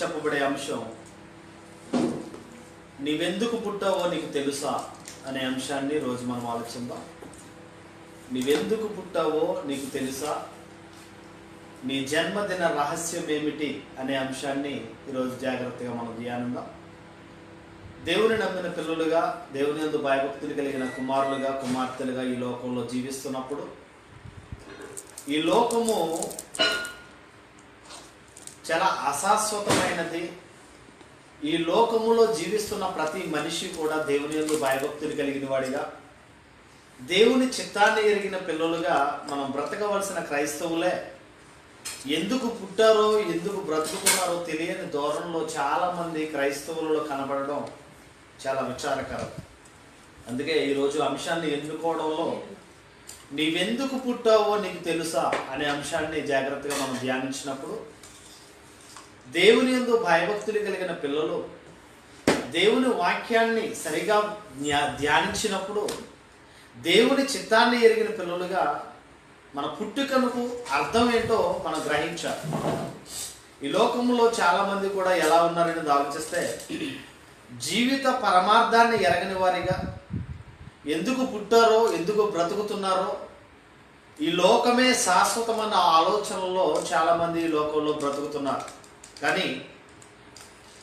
చెప్పబడే అంశం నీవెందుకు పుట్టావో నీకు తెలుసా అనే అంశాన్ని రోజు మనం ఆలోచిద్దాం. నీవెందుకు పుట్టావో నీకు తెలుసా, నీ జన్మదిన రహస్యం ఏమిటి అనే అంశాన్ని ఈరోజు జాగ్రత్తగా మనం ధ్యానిద్దాం. దేవుని నమ్మిన పిల్లలుగా, దేవుని యందు భయభక్తులు కలిగిన కుమారులుగా, కుమార్తెలుగా ఈ లోకంలో జీవిస్తున్నప్పుడు ఈ లోకము చాలా అశాశ్వతమైనది. ఈ లోకములో జీవిస్తున్న ప్రతి మనిషి కూడా దేవుని యందు భయభక్తులు కలిగిన వాడిగా, దేవుని చిత్తాన్ని ఎరిగిన పిల్లలుగా మనం బ్రతకవలసిన క్రైస్తవులే. ఎందుకు పుట్టారో, ఎందుకు బ్రతుకుతున్నారో తెలియని ధోరణిలో చాలామంది క్రైస్తవులలో కనబడడం చాలా విచారకరం. అందుకే ఈరోజు అంశాన్ని ఎన్నుకోవడంలో నీవెందుకు పుట్టావో నీకు తెలుసా అనే అంశాన్ని జాగ్రత్తగా మనం ధ్యానించినప్పుడు, దేవుని యందు భయభక్తులు కలిగిన పిల్లలు దేవుని వాక్యాన్ని సరిగా ధ్యానించినప్పుడు, దేవుని చిత్తాన్ని ఎరిగిన పిల్లలుగా మన పుట్టుకకు అర్థం ఏంటో మనం గ్రహించాలి. ఈ లోకంలో చాలామంది కూడా ఎలా ఉన్నారని ఆలోచిస్తే, జీవిత పరమార్థాన్ని ఎరగని వారిగా, ఎందుకు పుట్టారో, ఎందుకు బ్రతుకుతున్నారో, ఈ లోకమే శాశ్వతమైన ఆలోచనలో చాలామంది ఈ లోకంలో బ్రతుకుతున్నారు. కానీ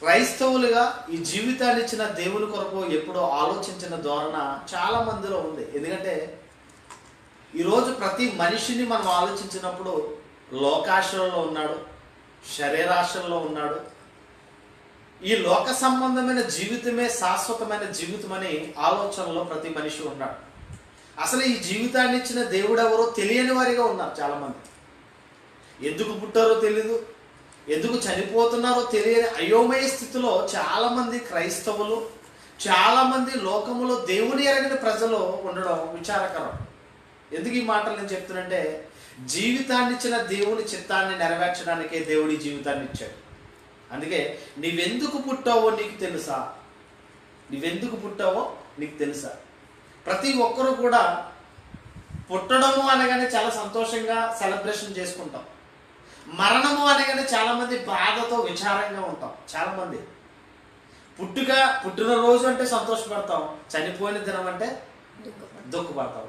క్రైస్తవులుగా ఈ జీవితాన్ని ఇచ్చిన దేవుని కొరకు ఎప్పుడో ఆలోచించిన ధోరణ చాలా మందిలో ఉంది. ఎందుకంటే ఈరోజు ప్రతి మనిషిని మనం ఆలోచించినప్పుడు లోకాశలలో ఉన్నాడు, శరీరాశల్లో ఉన్నాడు. ఈ లోక సంబంధమైన జీవితమే శాశ్వతమైన జీవితం అనే ఆలోచనలో ప్రతి మనిషి ఉన్నాడు. అసలు ఈ జీవితాన్ని ఇచ్చిన దేవుడు ఎవరో తెలియని వారిగా ఉన్నారు చాలామంది. ఎందుకు పుట్టారో తెలీదు, ఎందుకు చనిపోతున్నారో తెలియని అయోమయ స్థితిలో చాలామంది క్రైస్తవులు, చాలామంది లోకములో దేవుని ఎరగని ప్రజలు ఉండడం విచారకరం. ఎందుకు ఈ మాటలు నేను చెప్తున్నానంటే, జీవితాన్ని ఇచ్చిన దేవుని చిత్తాన్ని నెరవేర్చడానికే దేవుడి జీవితాన్ని ఇచ్చాడు. అందుకే నీవెందుకు పుట్టావో నీకు తెలుసా, నీవెందుకు పుట్టావో నీకు తెలుసా. ప్రతి ఒక్కరూ కూడా పుట్టడము అనగానే చాలా సంతోషంగా సెలబ్రేషన్ చేసుకుంటాం. మరణము అనగానే చాలామంది బాధతో విచారంగా ఉంటాం. చాలామంది పుట్టినరోజు అంటే సంతోషపడతాం, చనిపోయిన దినం అంటే దుఃఖపడతాం.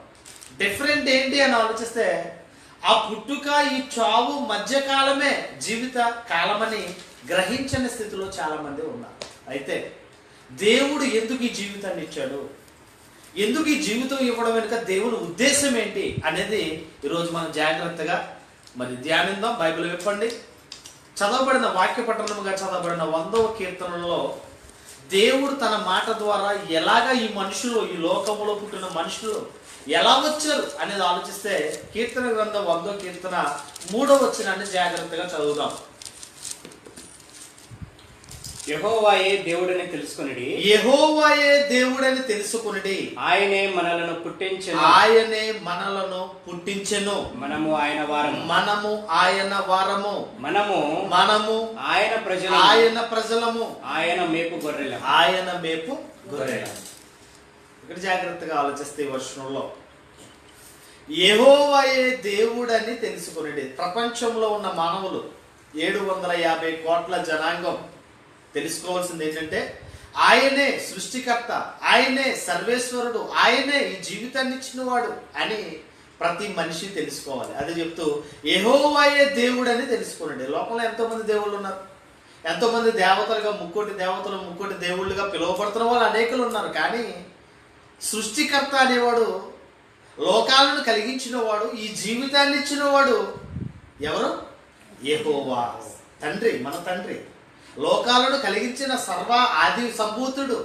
డిఫరెంట్ ఏంటి అని ఆలోచిస్తే, ఆ పుట్టుక ఈ చావు మధ్యకాలమే జీవిత కాలమని గ్రహించని స్థితిలో చాలామంది ఉన్నారు. అయితే దేవుడు ఎందుకు ఈ జీవితాన్ని ఇచ్చాడు, ఎందుకు ఈ జీవితం ఇవ్వడం వెనుక దేవుని ఉద్దేశం ఏంటి అనేది ఈరోజు మనం జాగ్రత్తగా మరి ధ్యానిద్దాం. బైబిల్ విప్పండి. చదవబడిన వాక్య పట్టణముగా చదవబడిన 100వ కీర్తనలో దేవుడు తన మాట ద్వారా ఎలాగా ఈ మనుషులు, ఈ లోకములో పుట్టిన మనుషులు ఎలా వచ్చారు అనేది ఆలోచిస్తే, కీర్తన గ్రంథం 100వ కీర్తన 3వ వచనాన్ని జాగ్రత్తగా చదువుదాం. యెహోవాయే దేవుడని తెలుసుకొనిడి, యెహోవాయే దేవుడని తెలుసుకొనిడి, ఆయనే మనలను పుట్టించెను, ఆయనే మనలను పుట్టించెను, మనము ఆయన వారము, మనము ఆయన వారము, మనము ఆయన ప్రజలము, ఆయన మేపు గొర్రెల, ఆయన మేపు గొర్రెల. ఇక్కడ జాగ్రత్తగా ఆలోచిస్తే ఈ వర్షంలో యెహోవాయే దేవుడని తెలుసుకొనిడి. ప్రపంచంలో ఉన్న మానవులు 750 కోట్ల జనాంగం తెలుసుకోవాల్సింది ఏంటంటే, ఆయనే సృష్టికర్త, ఆయనే సర్వేశ్వరుడు, ఆయనే ఈ జీవితాన్ని ఇచ్చినవాడు అని ప్రతి మనిషి తెలుసుకోవాలి. అది చెప్తూ యెహోవాయే దేవుడని తెలుసుకోనండి. లోకంలో ఎంతోమంది దేవుళ్ళు ఉన్నారు, ఎంతోమంది దేవతలుగా, ముక్కోటి దేవతలు, ముక్కోటి దేవుళ్ళుగా పిలువబడుతున్న వాళ్ళు అనేకులు ఉన్నారు. కానీ సృష్టికర్త అనేవాడు, లోకాలను కలిగించిన వాడు, ఈ జీవితాన్ని ఇచ్చినవాడు ఎవరు? యెహోవా. తండ్రి, మన తండ్రి, లోకాలను కలిగించిన సర్వ ఆది సంభూతుడు,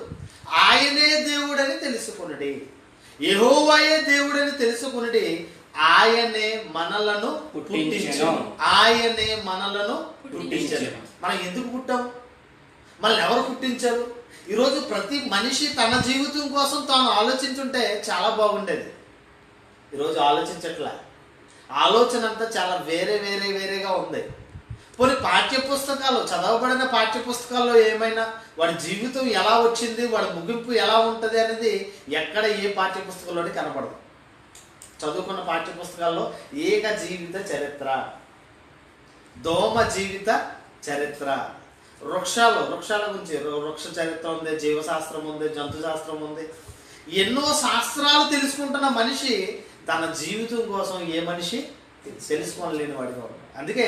ఆయనే దేవుడని తెలుసుకునడి. యెహోవాయే దేవుడని తెలుసుకునడి, ఆయనే మనలను పుట్టించెను, ఆయనే మనలను పుట్టించెను. మనం ఎందుకు పుట్టాం? మనల్ని ఎవరు పుట్టించారు? ఈరోజు ప్రతి మనిషి తన జీవితం కోసం తాను ఆలోచించుంటే చాలా బాగుండేది. ఈరోజు ఆలోచించట్లా. ఆలోచన అంతా చాలా వేరేగా ఉంది. పోనీ పాఠ్యపుస్తకాలు, చదవబడిన పాఠ్యపుస్తకాల్లో ఏమైనా వాడి జీవితం ఎలా వచ్చింది, వాడి ముగింపు ఎలా ఉంటుంది అనేది ఎక్కడ ఏ పాఠ్యపుస్తకంలోనే కనపడదు. చదువుకున్న పాఠ్యపుస్తకాల్లో ఏక జీవిత చరిత్ర, దోమ జీవిత చరిత్ర, వృక్షాల గురించి వృక్ష చరిత్ర ఉంది, జీవశాస్త్రం ఉంది, జంతు శాస్త్రం ఉంది. ఎన్నో శాస్త్రాలు తెలుసుకుంటున్న మనిషి తన జీవితం కోసం ఏ మనిషి తెలుసుకోలేని వాడిగా ఉన్నాడు. అందుకే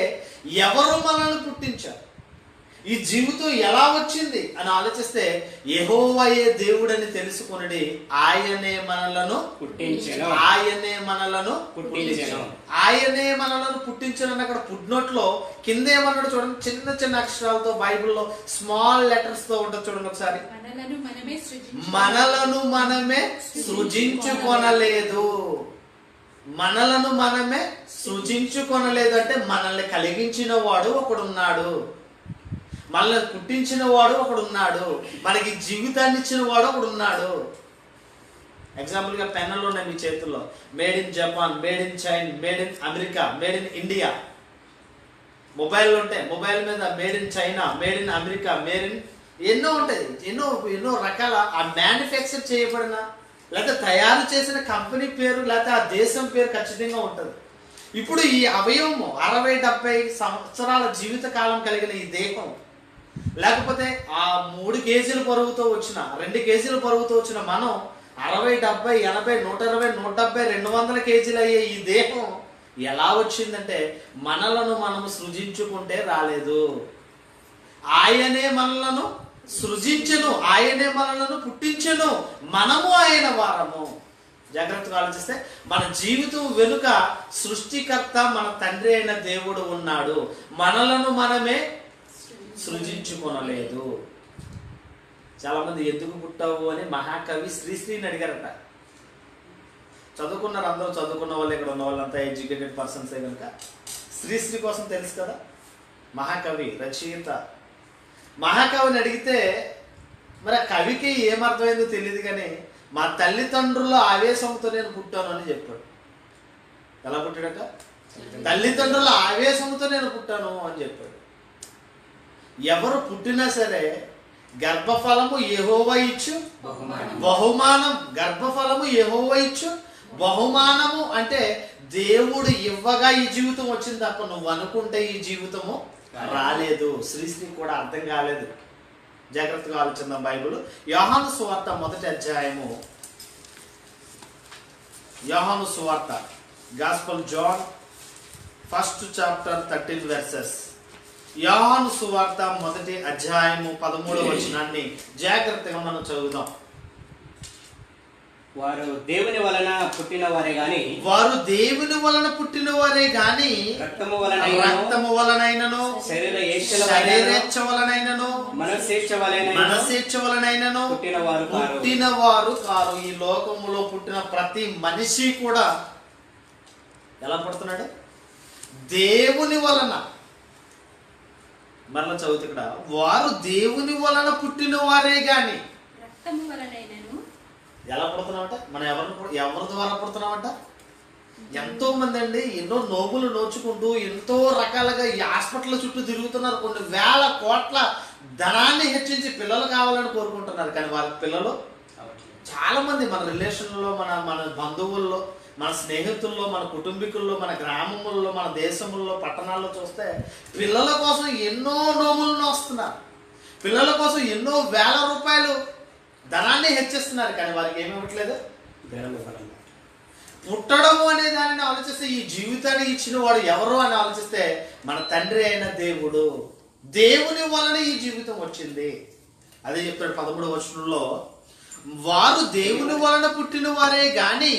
ఎవరు మనల్ని పుట్టించారు, ఈ జీవితం ఎలా వచ్చింది అని ఆలోచిస్తే యెహోవాయే దేవుడని తెలుసుకొనుడి, ఆయనే మనలను పుట్టించెను. ఆయనే మనలను పుట్టించెను. ఆయనే మనలను పుట్టించను అని అక్కడ పుట్టినట్లో కింద ఏమన్నాడు చూడండి, చిన్న చిన్న అక్షరాలతో బైబిల్లో స్మాల్ లెటర్స్ తో ఉంటుంది చూడండి ఒకసారి. మనలను మనమే సృజించుకొనలేదు. మనలను మనమే సృజించుకొనలేదు అంటే మనల్ని కలిగించిన వాడు ఒకడున్నాడు, మనల్ని పుట్టించిన వాడు ఒకడున్నాడు, మనకి జీవితాన్ని ఇచ్చిన వాడు ఒకడున్నాడు. ఎగ్జాంపుల్గా పెన్నులు ఉన్నాయి మీ చేతుల్లో, made in Japan, made in China, made in America, made in India. Mobile ఉంటాయి, మొబైల్ మీద made in China, made in America, made in ఎన్నో ఉంటాయి, ఎన్నో ఎన్నో రకాల ఆ మ్యానుఫ్యాక్చర్ చేయబడిన లేకపోతే తయారు చేసిన కంపెనీ పేరు లేకపోతే ఆ దేశం పేరు ఖచ్చితంగా ఉంటుంది. ఇప్పుడు ఈ అవయవము 60-70 సంవత్సరాల జీవిత కాలం కలిగిన ఈ దేహం, లేకపోతే ఆ 3 కేజీల బరువుతో వచ్చిన 2 కేజీల బరువుతో వచ్చిన మనం 60, 70, 80, 120, 170, 200 కేజీలు అయ్యే ఈ దేహం ఎలా వచ్చిందంటే మనలను మనము సృజించుకుంటే రాలేదు. ఆయనే మనలను సృజించెను, ఆయనే మనలను పుట్టించెను, మనము ఆయన వారము. జాగ్రత్తగా ఆలోచిస్తే మన జీవితం వెనుక సృష్టికర్త మన తండ్రి అయిన దేవుడు ఉన్నాడు. మనలను మనమే సృజించుకొనలేదు. చాలా మంది ఎందుకు పుట్టావు అని మహాకవి శ్రీశ్రీని అడిగారట. చదువుకున్నారు, అందరూ చదువుకున్న వాళ్ళు, ఇక్కడ ఉన్న వాళ్ళంతా ఎడ్యుకేటెడ్ పర్సన్సే కనుక శ్రీశ్రీ కోసం తెలుసు కదా, మహాకవి రచయిత. మహాకవిని అడిగితే మరి ఆ కవికి ఏమర్థమైందో తెలియదు కానీ మా తల్లిదండ్రుల ఆవేశంతో నేను పుట్టాను అని చెప్పాడు. ఎలా పుట్టాడట? తల్లిదండ్రుల ఆవేశంతో నేను పుట్టాను అని చెప్పాడు. ఎవరు పుట్టినా సరే గర్భఫలము యెహోవా ఇచ్చు బహుమానం. గర్భఫలము యెహోవా ఇచ్చు బహుమానము అంటే దేవుడు ఇవ్వగా ఈ జీవితం వచ్చింది తప్ప నువ్వు అనుకుంటే ఈ జీవితము రాలేదు. శ్రీశ్రీ కూడా అర్థం కాలేదు. జాగ్రత్తగా ఆలోచిద్దాం. బైబిల్ యోహాను సువార్త 1వ అధ్యాయము, యోహాను సువార్త gospel John 1st chapter 13 verses. యోహాను సువార్త 1వ అధ్యాయము 13వ వచనాన్ని జాగ్రత్తగా మనం చదువుదాం. వారు దేవుని వలన పుట్టిన వారే గాని, వారు దేవుని వలన పుట్టిన వారే గాని రక్తము వలనైనను శరీరేచ్ఛ వలనైనను మనసేచ్ఛ వలనైనను పుట్టిన వారు కారు. ఈ లోకములో పుట్టిన ప్రతి మనిషి కూడా ఎలా పుడుతున్నాడు? దేవుని వలన. మరలా చదువుతూ ఇక్కడ వారు దేవుని వలన పుట్టిన వారే గాని ఎలా పుడుతున్నామంట? మనం ఎవరి ద్వారా పుడుతున్నామంట? ఎంతో మంది అండి ఎన్నో నోములు నోచుకుంటూ ఎంతో రకాలుగా ఈ హాస్పిటల్ చుట్టూ తిరుగుతున్నారు. కొన్ని వేల కోట్ల ధనాన్ని హెచ్చించి పిల్లలు కావాలని కోరుకుంటున్నారు. కానీ వాళ్ళ పిల్లలు చాలా మంది మన రిలేషన్లో, మన బంధువుల్లో, మన స్నేహితుల్లో, మన కుటుంబీకుల్లో, మన గ్రామముల్లో, మన దేశముల్లో, పట్టణాల్లో చూస్తే పిల్లల కోసం ఎన్నో నోములు నోస్తున్నారు. పిల్లల కోసం ఎన్నో వేల రూపాయలు ధనాన్ని హెచ్చిస్తున్నారు. కానీ వారికి ఏమి ఇవ్వట్లేదు. పుట్టడము అనే దానిని ఆలోచిస్తే ఈ జీవితాన్ని ఇచ్చిన వాడు ఎవరు అని ఆలోచిస్తే మన తండ్రి అయిన దేవుడు. దేవుని వలన ఈ జీవితం వచ్చింది. అదే చెప్తాడు 13వ వచనంలో, వారు దేవుని వలన పుట్టిన వారే గాని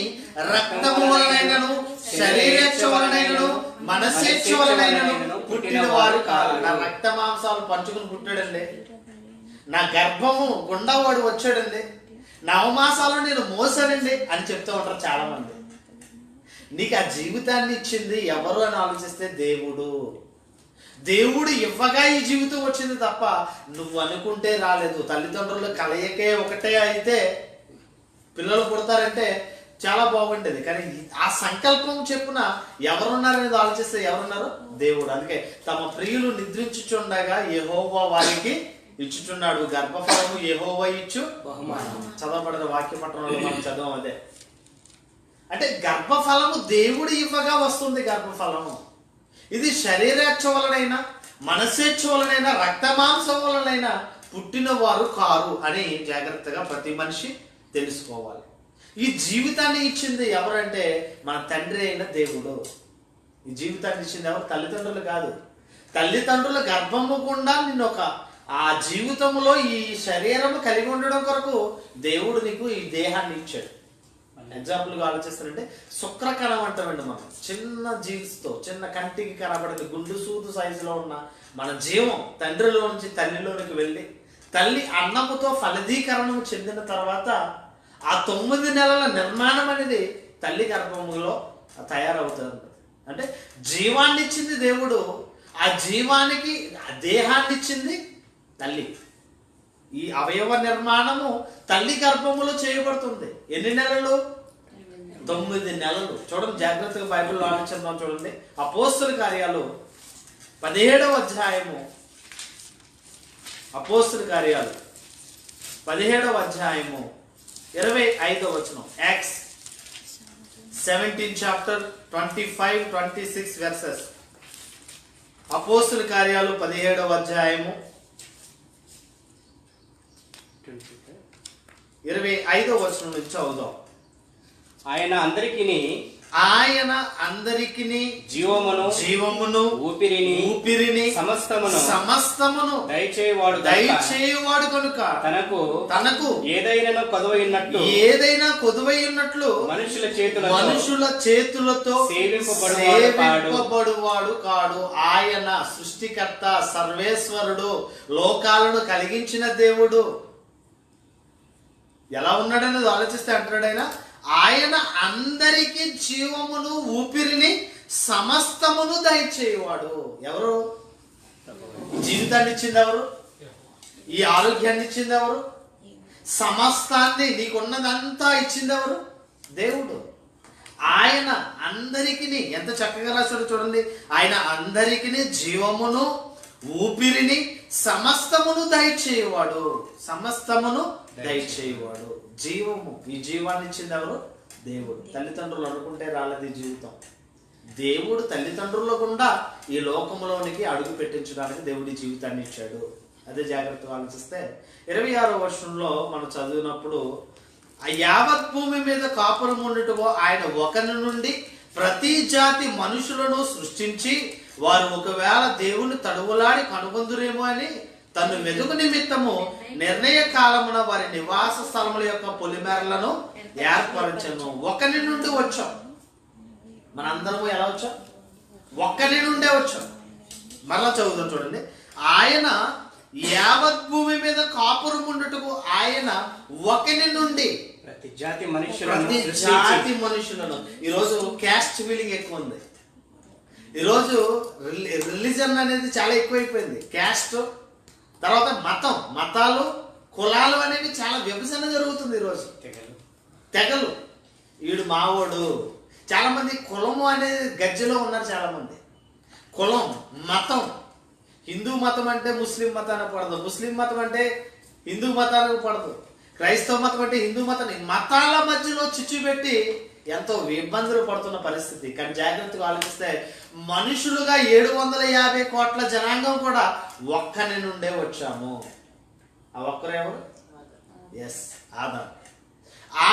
రక్తము వలనైనను శరీరేచ్ఛ వలనైనను మనసేచ్ఛ వలనైనను పుట్టిన వారు కాదు. నా రక్త మాంసాలు పంచుకుని పుట్టాడండి, నా గర్భము గుండా వాడు వచ్చాడండి, నవమాసాలు నేను మోసానండి అని చెప్తూ ఉంటారు చాలా మంది. నీకు ఆ జీవితాన్ని ఇచ్చింది ఎవరు అని ఆలోచిస్తే దేవుడు. దేవుడు ఇవ్వగా ఈ జీవితం వచ్చింది తప్ప నువ్వు అనుకుంటే రాలేదు. తల్లిదండ్రులు కలయికే ఒకటే అయితే పిల్లలు పుడతారంటే చాలా బాగుంటుంది. కానీ ఆ సంకల్పం చెప్పున ఎవరున్నారనేది ఆలోచిస్తే ఎవరున్నారు? దేవుడు. అందుకే తమ ప్రియులు నిద్రించుచుండగా యెహోవా వారికి ఇచ్చుచున్నాడు. గర్భఫలము యెహోవా ఇచ్చు బహుమానం. చదవబడిన వాక్య పట్టణంలో మనం చదవం అదే. అంటే గర్భఫలము దేవుడు ఇవ్వగా వస్తుంది. గర్భఫలము ఇది శరీరేచ్ఛ వలనైనా మనసేచ్ఛ వలనైనా రక్తమాంసం వలనైనా పుట్టిన వారు కారు అని జాగ్రత్తగా ప్రతి మనిషి తెలుసుకోవాలి. ఈ జీవితాన్ని ఇచ్చింది ఎవరంటే మన తండ్రి అయిన దేవుడు. ఈ జీవితాన్ని ఇచ్చింది ఎవరు? తల్లిదండ్రులు కాదు. తల్లిదండ్రుల గర్భము గుండా నిన్ను ఆ జీవితంలో ఈ శరీరము కలిగి ఉండడం కొరకు దేవుడు నీకు ఈ దేహాన్ని ఇచ్చాడు. ఎగ్జాంపుల్గా ఆలోచిస్తారంటే శుక్రకణం అంటామండి. మనం చిన్న జీన్స్తో చిన్న కంటికి కనబడని గుండు సూదు సైజులో ఉన్న మన జీవం తండ్రిలో నుంచి తల్లిలోనికి వెళ్ళి తల్లి అన్నముతో ఫలదీకరణం చెందిన తర్వాత ఆ 9 నెలల నిర్మాణం అనేది తల్లి గర్భములో తయారవుతుంది. అంటే జీవాన్ని ఇచ్చింది దేవుడు, ఆ జీవానికి దేహాన్ని ఇచ్చింది తల్లి. ఈ అవయవ నిర్మాణము తల్లి గర్భములో చేయబడుతుంది. ఎన్ని నెలలు? 9 నెలలు. చూడండి జాగ్రత్తగా బైబిల్లో ఆలోచిద్దాం. చూడండి అపోస్తల కార్యాలు 17వ అధ్యాయము. అపోస్తల కార్యాలు 17వ అధ్యాయము 25వ వచనం. Acts 17 chapter 25-26 verses. అపోస్తల కార్యాలు 17వ అధ్యాయము 25వ వచనం నుంచి చదువుదాం. ఆయన అందరికిని జీవమును ఊపిరిని సమస్తమును దయచేయువాడు కనుక తనకు ఏదైనా కొదువై ఉన్నట్లు మనుషుల చేతులతో సేవింపబడువాడు కాడు. ఆయన సృష్టికర్త, సర్వేశ్వరుడు, లోకాలను కలిగించిన దేవుడు. ఎలా ఉన్నాడనేది ఆలోచిస్తే అంటాడు ఆయన అందరికీ జీవమును ఊపిరిని సమస్తమును దయచేయువాడు. ఎవరు? జీవితాన్ని ఇచ్చింది ఎవరు? ఈ ఆరోగ్యాన్ని ఇచ్చింది ఎవరు? సమస్తాన్ని నీకున్నదంతా ఇచ్చింది ఎవరు? దేవుడు. ఆయన అందరికీ, ఎంత చక్కగా రాశాడు చూడండి, ఆయన అందరికీ జీవమును ఊపిరిని సమస్తమును దయచేయువాడు. సమస్తమును దయచేయువాడు. జీవము, ఈ జీవాన్ని ఇచ్చింది ఎవరు? దేవుడు. తల్లిదండ్రులు అనుకుంటే రాలది జీవితం. దేవుడు తల్లిదండ్రుల గుండా ఈ లోకంలోనికి అడుగు పెట్టించడానికి దేవుడి జీవితాన్ని ఇచ్చాడు. అదే జాగ్రత్తగా ఆలోచిస్తే 26వ వర్షంలో మనం చదివినప్పుడు ఆ యావత్ భూమి మీద కాపురం ఉండటమో ఆయన ఒకరి నుండి ప్రతి జాతి మనుషులను సృష్టించి వారు ఒకవేళ దేవుని తడువులాడి కనుగొందురేమో అని తను వెదుగు నిమిత్తము నిర్ణయ కాలమున వారి నివాస స్థలముల యొక్క పొలిమేరలను ఏర్పరచను. ఒకరి నుండి వచ్చాం. మనందరము ఎలా వచ్చాం? ఒక్కరి నుండే వచ్చాం. మరలా చదువుతాం చూడండి. ఆయన యావత్ భూమి మీద కాపురం ఉండుటకు ఆయన ఒకరి నుండి ప్రతి జాతి మనుషులను. ఈరోజు క్యాస్ట్ ఫీలింగ్ ఎక్కువ ఉంది. ఈరోజు రిలీజన్ అనేది చాలా ఎక్కువైపోయింది. క్యాస్ట్ తర్వాత మతాలు, కులాలు అనేవి చాలా విభజన జరుగుతుంది ఈరోజు. తెగలు, వీడు మావోడు. చాలా మంది కులము అనేది గజ్జలో ఉన్నారు. చాలా మంది కులం, మతం. హిందూ మతం అంటే ముస్లిం మతానికి పడదు, ముస్లిం మతం అంటే హిందూ మతానికి పడదు, క్రైస్తవ మతం అంటే హిందూ మతాన్ని. మతాల మధ్యలో చిచ్చు పెట్టి ఎంతో ఇబ్బందులు పడుతున్న పరిస్థితి. కానీ జాగ్రత్తగా ఆలోచిస్తే మనుషులుగా 750 కోట్ల జనాంగం కూడా ఒక్కని నుండే వచ్చాము. ఆ ఒక్కరెవరు? ఎస్,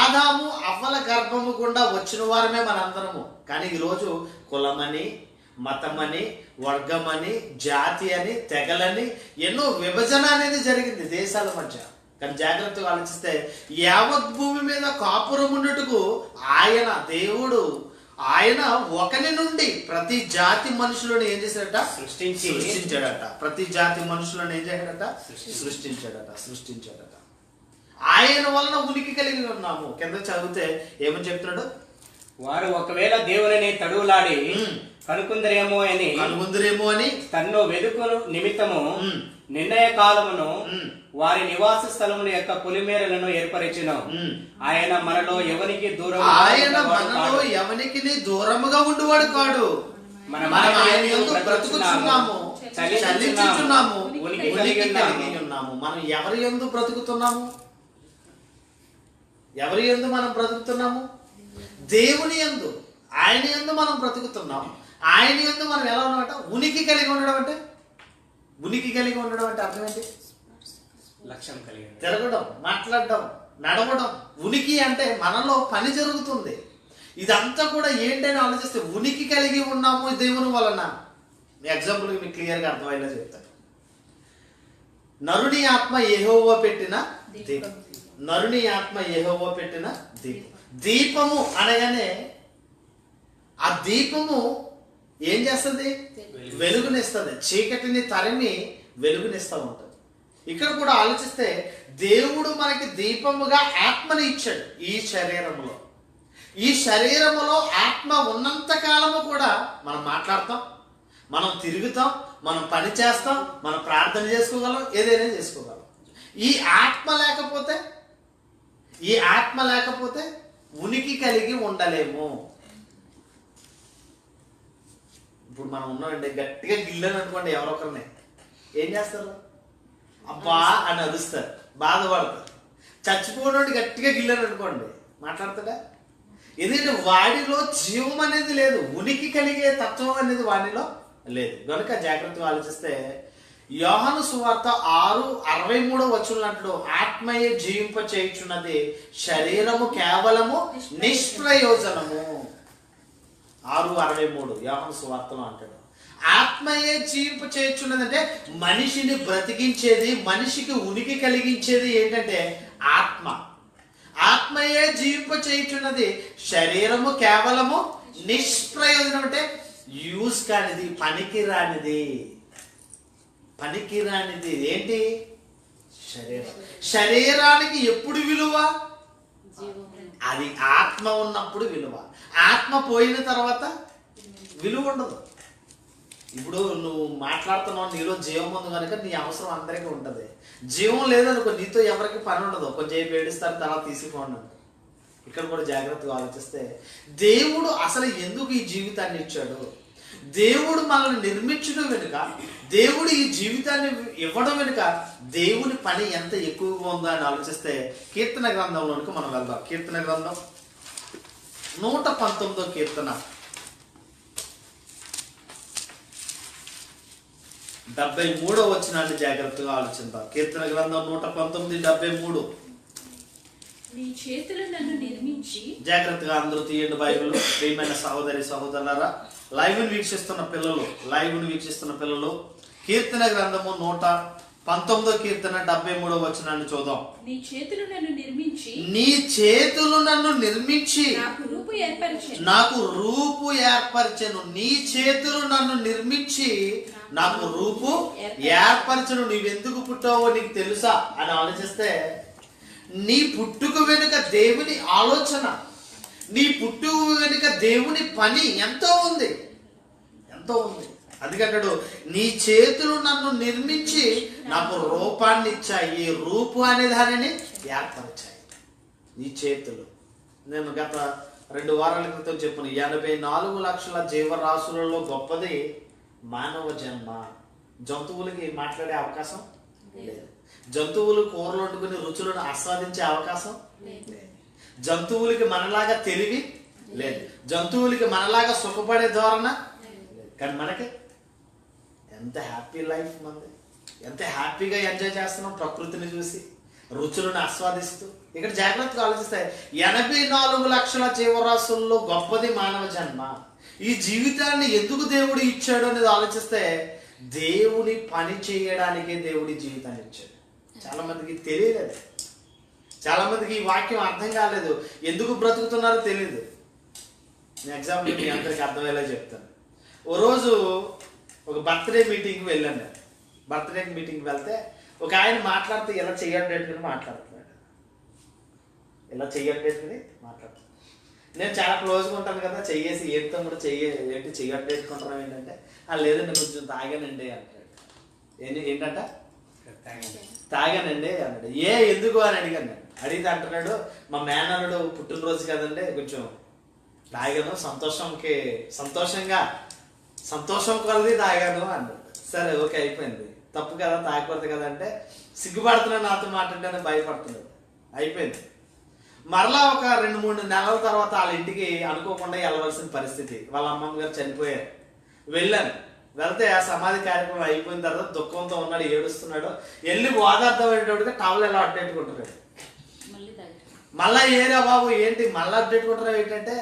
ఆదాము అవ్వల గర్భము గుండా వచ్చిన వారమే మనందరము. కానీ ఈరోజు కులమని, మతమని, వర్గమని, జాతి అని, తెగలని ఎన్నో విభజన అనేది జరిగింది దేశాల మధ్య. కానీ జాగ్రత్తగా ఆలోచిస్తే యావత్ భూమి మీద కాపురం ఉన్నట్టుకు ఆయన దేవుడు, ఆయన ఒకరి నుండి ప్రతి జాతి మనుషులను ఏం చేశాడట? సృష్టించాడట. ప్రతి జాతి మనుషులను ఏం చేశాడట? సృష్టించాడట. ఆయన వలన ఉనికి కలిగి ఉన్నాము. కింద చదివితే ఏమని చెప్తున్నాడు? వారు ఒకవేళ దేవుని తడువులాడి కనుకుందరేమో అని తన్ను వెదుకు నిమిత్తము నిర్ణయ కాలమును వారి నివాస స్థలముల యొక్క పొలిమేరలను ఏర్పరిచిన ఆయన మనలో ఎవరికి దూరముగా ఉండువాడు కాడు. మనం ఆయన యందు బ్రతుకుచున్నాము, చలించుచున్నాము, ఉనికి కలిగి ఉన్నాము. మనం ఎవరి యందు బ్రతుకుతున్నాము? ఎవరి యందు మనం బ్రతుకుతున్నాము? దేవుని యందు, ఆయన యందు మనం బ్రతుకుతున్నాము. ఆయన యందు మనం ఎలా ఉన్నామంట? ఉనికి కలిగి ఉండడం అంటే అర్థం ఏంటి? లక్ష్యం కలిగి తిరగడం, మాట్లాడడం, నడవడం. ఉనికి అంటే మనలో పని జరుగుతుంది. ఇదంతా కూడా ఏంటని ఆలోచిస్తే ఉనికి కలిగి ఉన్నాము దేవుని వలన. మీ ఎగ్జాంపుల్ మీకు క్లియర్గా అర్థమయ్యేలా చెప్తాను. నరుని ఆత్మ యెహోవా పెట్టిన దీపం. నరుని ఆత్మ యెహోవా పెట్టిన దీపం. దీపము అనగానే ఆ దీపము ఏం చేస్తుంది? వెలుగునిస్తుంది. చీకటిని తరిమి వెలుగునిస్తూ ఉంటుంది. ఇక్కడ కూడా ఆలోచిస్తే దేవుడు మనకి దీపముగా ఆత్మని ఇచ్చాడు. ఈ శరీరంలో, ఈ శరీరములో ఆత్మ ఉన్నంత కాలము కూడా మనం మాట్లాడతాం, మనం తిరుగుతాం, మనం పని చేస్తాం, మనం ప్రార్థన చేసుకోగలం, ఏదైనా చేసుకోగలం. ఈ ఆత్మ లేకపోతే ఉనికి కలిగి ఉండలేము. ఇప్పుడు మనం ఉన్నామండి, గట్టిగా గిల్లని అనుకోండి, ఎవరొకరిని ఏం చేస్తారు? అబ్బా అని అరుస్తారు, బాధపడతారు. చచ్చిపోయినోడు గట్టిగా గిల్లని అనుకోండి, మాట్లాడతాడా? ఎందుకంటే వాడిలో జీవం అనేది లేదు, ఉనికి కలిగే తత్వం అనేది వాడిలో లేదు. కనుక జాగ్రత్తగా ఆలోచిస్తే యోహాను సువార్త 6:63 అంటాడు, ఆత్మయే జీవింప చేయుచున్నది, శరీరము కేవలము నిష్ప్రయోజనము. 6:63 యోహాను సువార్తలో అంటాడు. ఆత్మయే జీవింప చేయుచున్నది అంటే మనిషిని బ్రతికించేది, మనిషికి ఉనికి కలిగించేది ఏంటంటే ఆత్మ. ఆత్మయే జీవింప చేయుచున్నది, శరీరము కేవలము నిష్ప్రయోజనం అంటే యూజ్ కానిది, పనికిరానిది ఏంటి? శరీరం. శరీరానికి ఎప్పుడు విలువ? అది ఆత్మ ఉన్నప్పుడు విలువ. ఆత్మ పోయిన తర్వాత విలువ ఉండదు. ఇప్పుడు నువ్వు మాట్లాడుతున్నావు, నీలో జీవం ఉంది కనుక నీ అవసరం అందరికీ ఉంటుంది. జీవం లేదనుకో, నీతో ఎవరికి పని ఉండదు. కొంచెం ఏడుస్తారు, తర్వాత తీసుకోండి. ఇక్కడ కూడా జాగ్రత్తగా ఆలోచిస్తే దేవుడు అసలు ఎందుకు ఈ జీవితాన్ని ఇచ్చాడు? దేవుడు మనల్ని నిర్మించడం వెనుక, దేవుడు ఈ జీవితాన్ని ఇవ్వడం వెనుక దేవుని పని ఎంత ఎక్కువగా ఉందో అని ఆలోచిస్తే కీర్తన గ్రంథంలోనికి మనం వెళ్దాం. కీర్తన గ్రంథం 119వ కీర్తన 73వ వచనాన్ని జాగ్రత్తగా ఆలోచిద్దాం. కీర్తన గ్రంథం 119:73. నీ చేతులు నన్ను నిర్మించి. జాగ్రత్తగా అందరూ తీయండి బైబిల్. ప్రియమైన సహోదరి సహోదరులారా, లైవ్ వీక్షిస్తున్న పిల్లలు కీర్తన గ్రంథము 119వ కీర్తన 73వ వచనాన్ని చూద్దాం. నీ చేతులు నన్ను నిర్మించి. నీ చేతులు నన్ను నిర్మించి నాకు రూపు ఏర్పరిచెను. నీ చేతులు నన్ను నిర్మించి నాకు రూపు ఏర్పరచను. నీవెందుకు పుట్టావో నీకు తెలుసా అని ఆలోచిస్తే నీ పుట్టుక వెనుక దేవుని ఆలోచన, నీ పుట్టుక వెనుక దేవుని పని ఎంతో ఉంది. అందుకంటాడు, నీ చేతులు నన్ను నిర్మించి నాకు రూపాన్ని ఇచ్చాయి, రూపు అనే దానిని ఏర్పరిచాయి. నీ చేతులు. నేను గత 2 వారాల క్రితం చెప్పాను, 84 లక్షల జీవరాశులలో గొప్పది మానవ జన్మ. జంతువులకి మాట్లాడే అవకాశం లేదు. జంతువులు కూరలు వండుకుని రుచులను ఆస్వాదించే అవకాశం లేదు. జంతువులకి మనలాగా తెలివి లేదు. జంతువులకి మనలాగా సుఖపడే ధోరణ లేదు. కానీ మనకి ఎంత హ్యాపీ లైఫ్ మనది, ఎంత హ్యాపీగా ఎంజాయ్ చేస్తున్నాం ప్రకృతిని చూసి, రుచులను ఆస్వాదిస్తూ. ఇక్కడ జాగ్రత్తగా ఆలోచిస్తే 84 లక్షల జీవరాశుల్లో గొప్పది మానవ జన్మ. ఈ జీవితాన్ని ఎందుకు దేవుడు ఇచ్చాడు అనేది ఆలోచిస్తే దేవుని పని చేయడానికే దేవుడి జీవితాన్ని ఇచ్చాడు. చాలా మందికి తెలియలేదు, చాలా మందికి ఈ వాక్యం అర్థం కాలేదు, ఎందుకు బ్రతుకుతున్నారో తెలియదు. నేను ఎగ్జాంపుల్ మీ అందరికి అర్థమయ్యేలా చెప్తాను. ఓ రోజు ఒక బర్త్డే మీటింగ్కి వెళ్ళాను. నేను బర్త్డే మీటింగ్కి వెళ్తే ఒక ఆయన మాట్లాడితే ఇలా చెయ్యట్టుకుని మాట్లాడుతున్నాడు. నేను చాలా క్లోజ్గా ఉంటాను కదా, చెయ్యేసి ఏంటో కూడా ఏంటి చెయ్యట్టుకుంటున్నాం ఏంటంటే, లేదండి కొంచెం తాగానండి అంటాడు. ఏంటంట తాగానండి అన్నాడు. ఎందుకు అని అడిగాను. నేను అడిగితే అంటున్నాడు, మా మేనల్లుడు పుట్టినరోజు కదండి, కొంచెం తాగాను, సంతోషం కొలది తాగాను అన్నాడు. సరే ఓకే అయిపోయింది. తప్పు కదా, తాగకూడదు కదా అంటే సిగ్గుపడుతున్నాడు, నాతో మాట్లాడితే భయపడుతున్నాడు. అయిపోయింది. మరలా ఒక 2-3 నెలల తర్వాత వాళ్ళ ఇంటికి అనుకోకుండా వెళ్ళవలసిన పరిస్థితి. వాళ్ళ అమ్మమ్మ గారు చనిపోయారు. వెళ్తే ఆ సమాధి కార్యక్రమం అయిపోయిన తర్వాత దుఃఖంతో ఉన్నాడు, ఏడుస్తున్నాడు. వెళ్ళి ఓదార్థమైనటువంటి టవల్ ఎలా అడ్డెట్టుకుంటున్నాడు. మళ్ళా ఏరా బాబు ఏంటి మళ్ళీ అడ్డెట్టుకుంటున్నావు ఏంటంటే,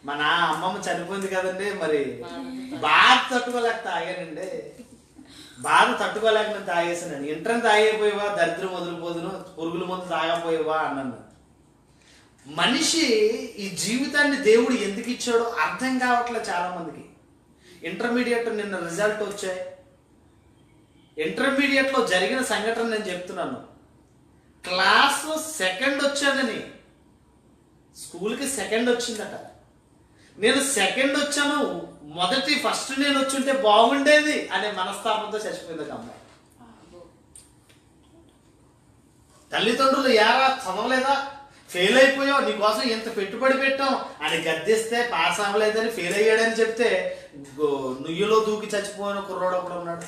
మన అమ్మమ్మ చనిపోయింది కదండి, మరి బాధ తట్టుకోలేక తాగానండి, బాధ తట్టుకోలేక నేను తాగేసాను. ఇంట్రెన్ తాగైపోయేవా, దరిద్రం వదిలిపోదును, పురుగుల ముందు తాగపోయేవా అన్నాను. మనిషి ఈ జీవితాన్ని దేవుడు ఎందుకు ఇచ్చాడో అర్థం కావట్లేదు చాలా మందికి. ఇంటర్మీడియట్ నిన్న రిజల్ట్ వచ్చాయి. ఇంటర్మీడియట్లో జరిగిన సంఘటన నేను చెప్తున్నాను. క్లాస్ సెకండ్ వచ్చానని, స్కూల్కి సెకండ్ వచ్చిందట. నేను సెకండ్ వచ్చాను, ఫస్ట్ నేను వచ్చుంటే బాగుండేది అనే మనస్తాపంతో చచ్చిపోయింది ఒక అమ్మాయి. తల్లిదండ్రులు యారా చదవలేదా, ఫెయిల్ అయిపోయావు, నీకోసం ఎంత పెట్టుబడి పెట్టాం అని గద్దిస్తే పాస్ అవ్వలేదని, ఫెయిల్ అయ్యాడని చెప్తే నుయ్యలో దూకి చచ్చిపోయిన కుర్రోడు ఒకడు ఉన్నాడు.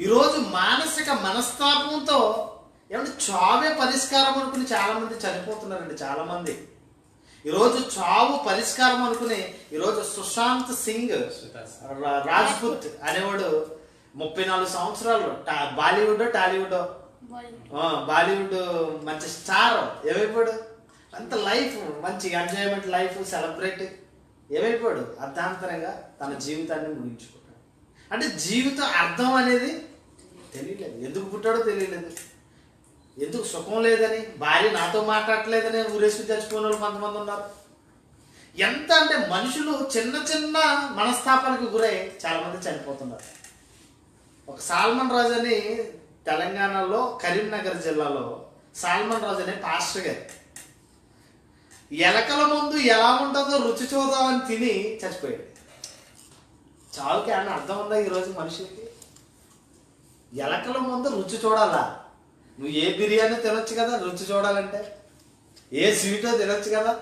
ఈరోజు మానసిక మనస్తాపంతో ఏమంటే చావే పరిష్కారం అనుకుని చాలా మంది చనిపోతున్నారండి. చాలా మంది ఈరోజు చావు పరిష్కారం అనుకుని, ఈరోజు సుశాంత్ సింగ్ రాజ్పుత్ అనేవాడు 34 సంవత్సరాలు, బాలీవుడ్ టాలీవుడ్, బాలీవుడ్ మంచి స్టార్ ఏమైపోయాడు. అంత లైఫ్ మంచి ఎంజాయ్మెంట్ లైఫ్ సెలబ్రేట్ ఏమైపోయాడు. అర్ధాంతరంగా తన జీవితాన్ని ముగించుకున్నాడు. అంటే జీవితం అర్థం అనేది తెలియలేదు. ఎందుకు పుట్టాడో తెలియలేదు, ఎందుకు సుఖం లేదని, భార్య నాతో మాట్లాడలేదని ఊరేసుకు చచ్చిపోయిన వాళ్ళు కొంతమంది ఉన్నారు. ఎంత అంటే మనుషులు చిన్న చిన్న మనస్తాపాలకు గురై చాలా మంది చనిపోతున్నారు. ఒక సాల్మన్ రాజు అని తెలంగాణలో కరీంనగర్ జిల్లాలో సాల్మన్ రాజు అనే పాస్టర్ గారు ఎలకల ముందు ఎలా ఉంటుందో రుచి చూద్దామని తిని చచ్చిపోయాడు. చావుకి అని అర్థం ఉందా ఈరోజు మనుషులకి? ఎలకల ముందు రుచి చూడాలా? నువ్వు ఏ బిర్యానీ తినొచ్చు కదా రుచి చూడాలంటే, ఏ స్వీటో తినొచ్చు కదా.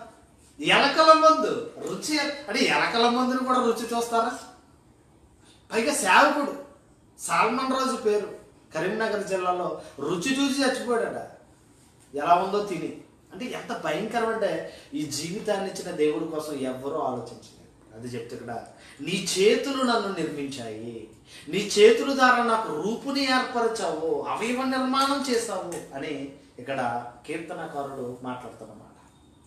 ఎలకల మందు రుచి అంటే ఎలకల మందుని కూడా రుచి చూస్తారా? పైగా సేవకుడు సాల్మన్ రాజు పేరు, కరీంనగర్ జిల్లాలో రుచి చూసి చచ్చిపోయాడట ఎలా ఉందో తిని. అంటే ఎంత భయంకరం అంటే ఈ జీవితాన్ని ఇచ్చిన దేవుడి కోసం ఎవ్వరూ ఆలోచించలేదు. అది చెప్తే ఇక్కడ నీ చేతులు నన్ను నిర్మించాయి, నీ చేతుల ద్వారా నాకు రూపుని ఏర్పరచావు, అవయవ నిర్మాణం చేశావు అని ఇక్కడ కీర్తనకారుడు మాట్లాడుతున్నమాట.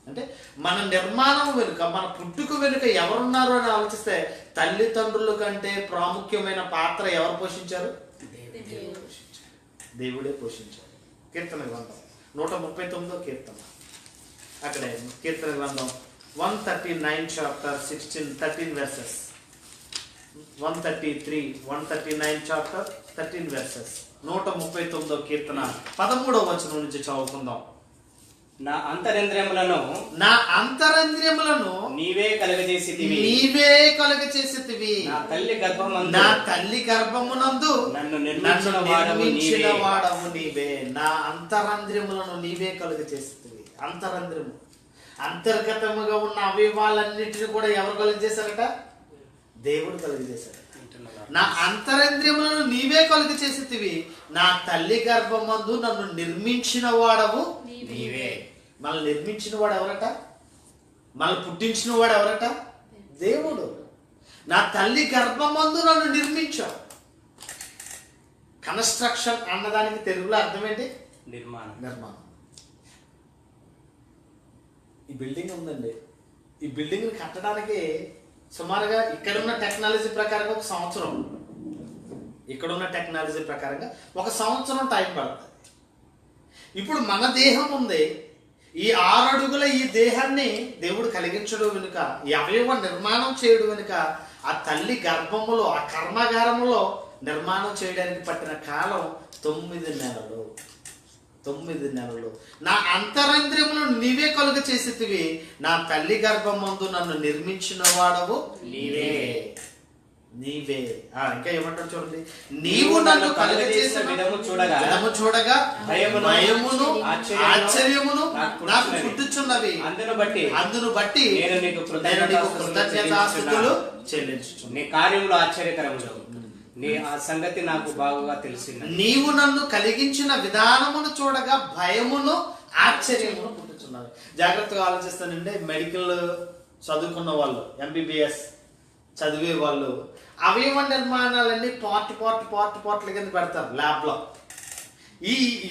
అంటే మన నిర్మాణం వెనుక, మన పుట్టుక వెనుక ఎవరున్నారు అని ఆలోచిస్తే తల్లిదండ్రుల కంటే ప్రాముఖ్యమైన పాత్ర ఎవరు పోషించారు? దేవుడే పోషించారు. కీర్తన గ్రంథం 139వ కీర్తన, అక్కడే కీర్తన గ్రంథం 139 చాప్టర్ 13 verses, 133 139 చాప్టర్ 13 verses, 139వ కీర్తన 13వ వచనం నుంచి చదువుకుందాం. నా అంతరంద్రియములను నీవే కలుగజేసితివి, నా తల్లి గర్భమునందు నన్ను నిర్మించిన వాడవు నీవే. నా అంతరంద్రియములను నీవే కలుగజేసితివి. అంతరంద్రియము అంతర్గతముగా ఉన్న అవయవాలన్నిటిని కూడా ఎవరు కలుగజేశారట? దేవుడు కలుగజేశాడు. నా అంతరంద్రియములను నీవే కలుగ చేసితివి, నా తల్లి గర్భమందు నన్ను నిర్మించిన వాడవు నీవే. మనల్ని నిర్మించిన వాడు ఎవరట? మనల్ని పుట్టించిన వాడు ఎవరట? దేవుడు. నా తల్లి గర్భమందు నన్ను నిర్మించావు. కన్స్ట్రక్షన్ అన్నదానికి తెలుగులో అర్థం ఏంటి? నిర్మాణం. ఈ బిల్డింగ్ ఉందండి, ఈ బిల్డింగ్ కట్టడానికి సుమారుగా ఇక్కడున్న టెక్నాలజీ ప్రకారంగా ఒక సంవత్సరం, ఇక్కడున్న టెక్నాలజీ ప్రకారంగా ఒక సంవత్సరం టైం పడుతుంది. ఇప్పుడు మన దేహం ఉంది, ఈ 6 అడుగుల ఈ దేహాన్ని దేవుడు కలిగించడం వెనుక, ఈ అవయవ నిర్మాణం చేయడం వెనుక ఆ తల్లి గర్భములో, ఆ కర్మాగారములో నిర్మాణం చేయడానికి పట్టిన కాలం 9 నెలలు. 9 నెలలు. నా అంతరంద్రియములను నీవే కలుగ చేసితివి, నా తల్లి గర్భమందు నన్ను నిర్మించిన వాడవు నీవే. ఇంకా ఏమంటారు చూడండి, నీవు నన్ను కలుగ చేసిన విధము చూడగా భయమును ఆశ్చర్యమును నాకు పుట్టుచున్నవి. అందును బట్టి నేను నీకు కృతజ్ఞతాస్తుతులు చెల్లించుచున్నాను. నీ కార్యములు ఆశ్చర్యకరములు, నీ ఆ సంగతి నాకు బాగా తెలిసింది. నీవు నన్ను కలిగించిన విధానమును చూడగా భయమును ఆశ్చర్యమును పుట్టుచున్నవి. జాగ్రత్తగా ఆలోచిస్తానండి. మెడికల్ చదువుకున్న వాళ్ళు, MBBS చదివే వాళ్ళు అవయవ నిర్మాణాలన్నీ పార్ట్ కింద పెడతారు ల్యాబ్లో.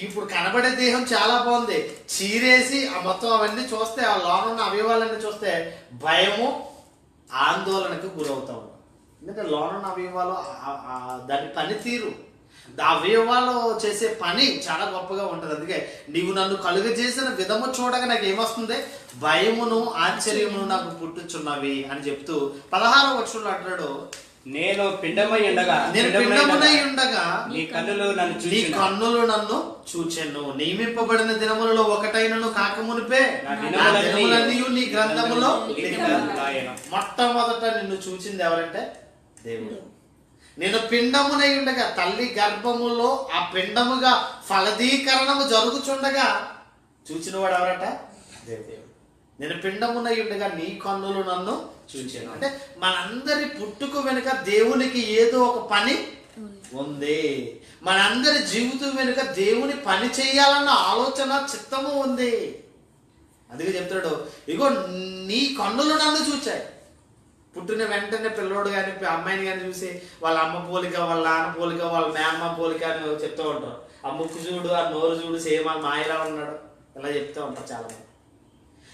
ఇప్పుడు కనబడే దేహం చాలా బాగుంది, చీరేసి ఆ మొత్తం అవన్నీ చూస్తే, ఆ లోన ఉన్న అవయవాలన్నీ చూస్తే భయము ఆందోళనకు గురవుతాము. ఎందుకంటే లోన ఉన్న అవయవాలు దాని పనితీరు, అవయవాలు చేసే పని చాలా గొప్పగా ఉంటుంది. అందుకే నీవు నన్ను కలుగజేసిన విధము చూడగా నాకు ఏమొస్తుంది, భయమును ఆశ్చర్యమును నాకు పుట్టుచున్నవి అని చెప్తూ 16వ వచనంలో అంటాడు, నేను పిండమై ఉండగా నీ కన్నులు నన్ను చూచెను. నియమింపబడిన దినములలో ఒకటైనను కాకమునిపే నా దినములన్నీయు నీ గ్రంథములో మొట్టమొదట నిన్ను చూచింది ఎవరంటే దేవుడు. నేను పిండమునై ఉండగా, తల్లి గర్భములో ఆ పిండముగా ఫలదీకరణము జరుగుచుండగా చూచిన వాడు ఎవరట దేవుడు. నేను పిండమునై ఉండగా నీ కన్నులు నన్ను చూచాను. అంటే మనందరి పుట్టుక వెనుక దేవునికి ఏదో ఒక పని ఉంది. మనందరి జీవితం వెనుక దేవుని పని చేయాలన్న ఆలోచన, చిత్తము ఉంది. అందుకే చెప్తాడు, ఇగో నీ కన్నులు నన్ను చూచాయి. పుట్టిన వెంటనే పిల్లోడు కానీ అమ్మాయిని కానీ చూసి వాళ్ళ అమ్మ పోలిక, వాళ్ళ నాన్న పోలిక, వాళ్ళ మేమ్మ పోలిక అని చెప్తూ ఉంటారు. ఆ ముక్కు చూడు, ఆ నోరు చూడు, సేమ్ ఆ మాయలా ఉన్నాడు, ఇలా చెప్తూ ఉంటారు చాలా మంది.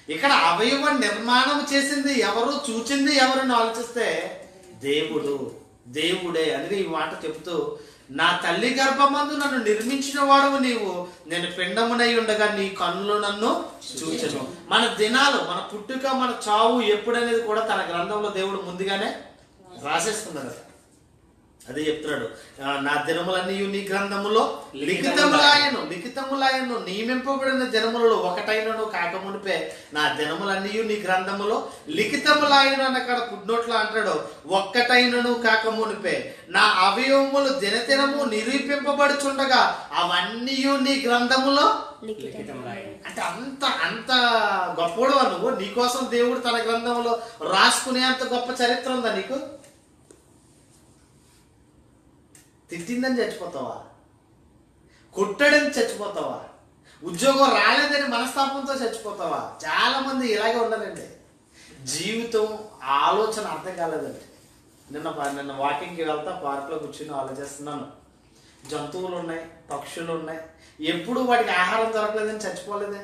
ఇక్కడ అవయవ నిర్మాణం చేసింది ఎవరు, చూచింది ఎవరు ఆలోచిస్తే దేవుడే. అందుకే ఈ మాట చెప్తూ, నా తల్లి గర్భమందు నన్ను నిర్మించిన వాడు నీవు, నేను పిండమునై ఉండగా నీ కన్నులు నన్ను చూచెను. మన దినాలు, మన పుట్టుక, మన చావు ఎప్పుడనేది కూడా తన గ్రంథంలో దేవుడు ముందుగానే రాసేస్తున్నాడు. అదే చెప్తున్నాడు, నా దినములన్నీ నీ గ్రంథములో లిఖితములాయను నియమింపబడిన దినములలో ఒకటైనను కాకమునిపే నా దినములన్నీ నీ గ్రంథములో లిఖితములాయను అన్న కాడ పుట్టినట్లు అంటాడు. ఒక్కటైనను కాకమునిపే నా అవయవములు దినదినము నిరూపింపబడుచుండగా అవన్నీ నీ గ్రంథములో అంటే అంత గొప్పడు నువ్వు. నీకోసం దేవుడు తన గ్రంథంలో రాసుకునే అంత గొప్ప చరిత్ర ఉందా నీకు? తిట్టిందని చచ్చిపోతావా? కొట్టడని చచ్చిపోతావా? ఉద్యోగం రాలేదని మనస్తాపంతో చచ్చిపోతావా? చాలా మంది ఇలాగే ఉన్నారండి. జీవితం ఆలోచన అర్థం కాలేదండి. నిన్న వాకింగ్కి వెళ్తా పార్క్లో కూర్చుని ఆలోచిస్తున్నాను. జంతువులు ఉన్నాయి, పక్షులు ఉన్నాయి, ఎప్పుడు వాటికి ఆహారం దొరకలేదని చచ్చిపోలేదే?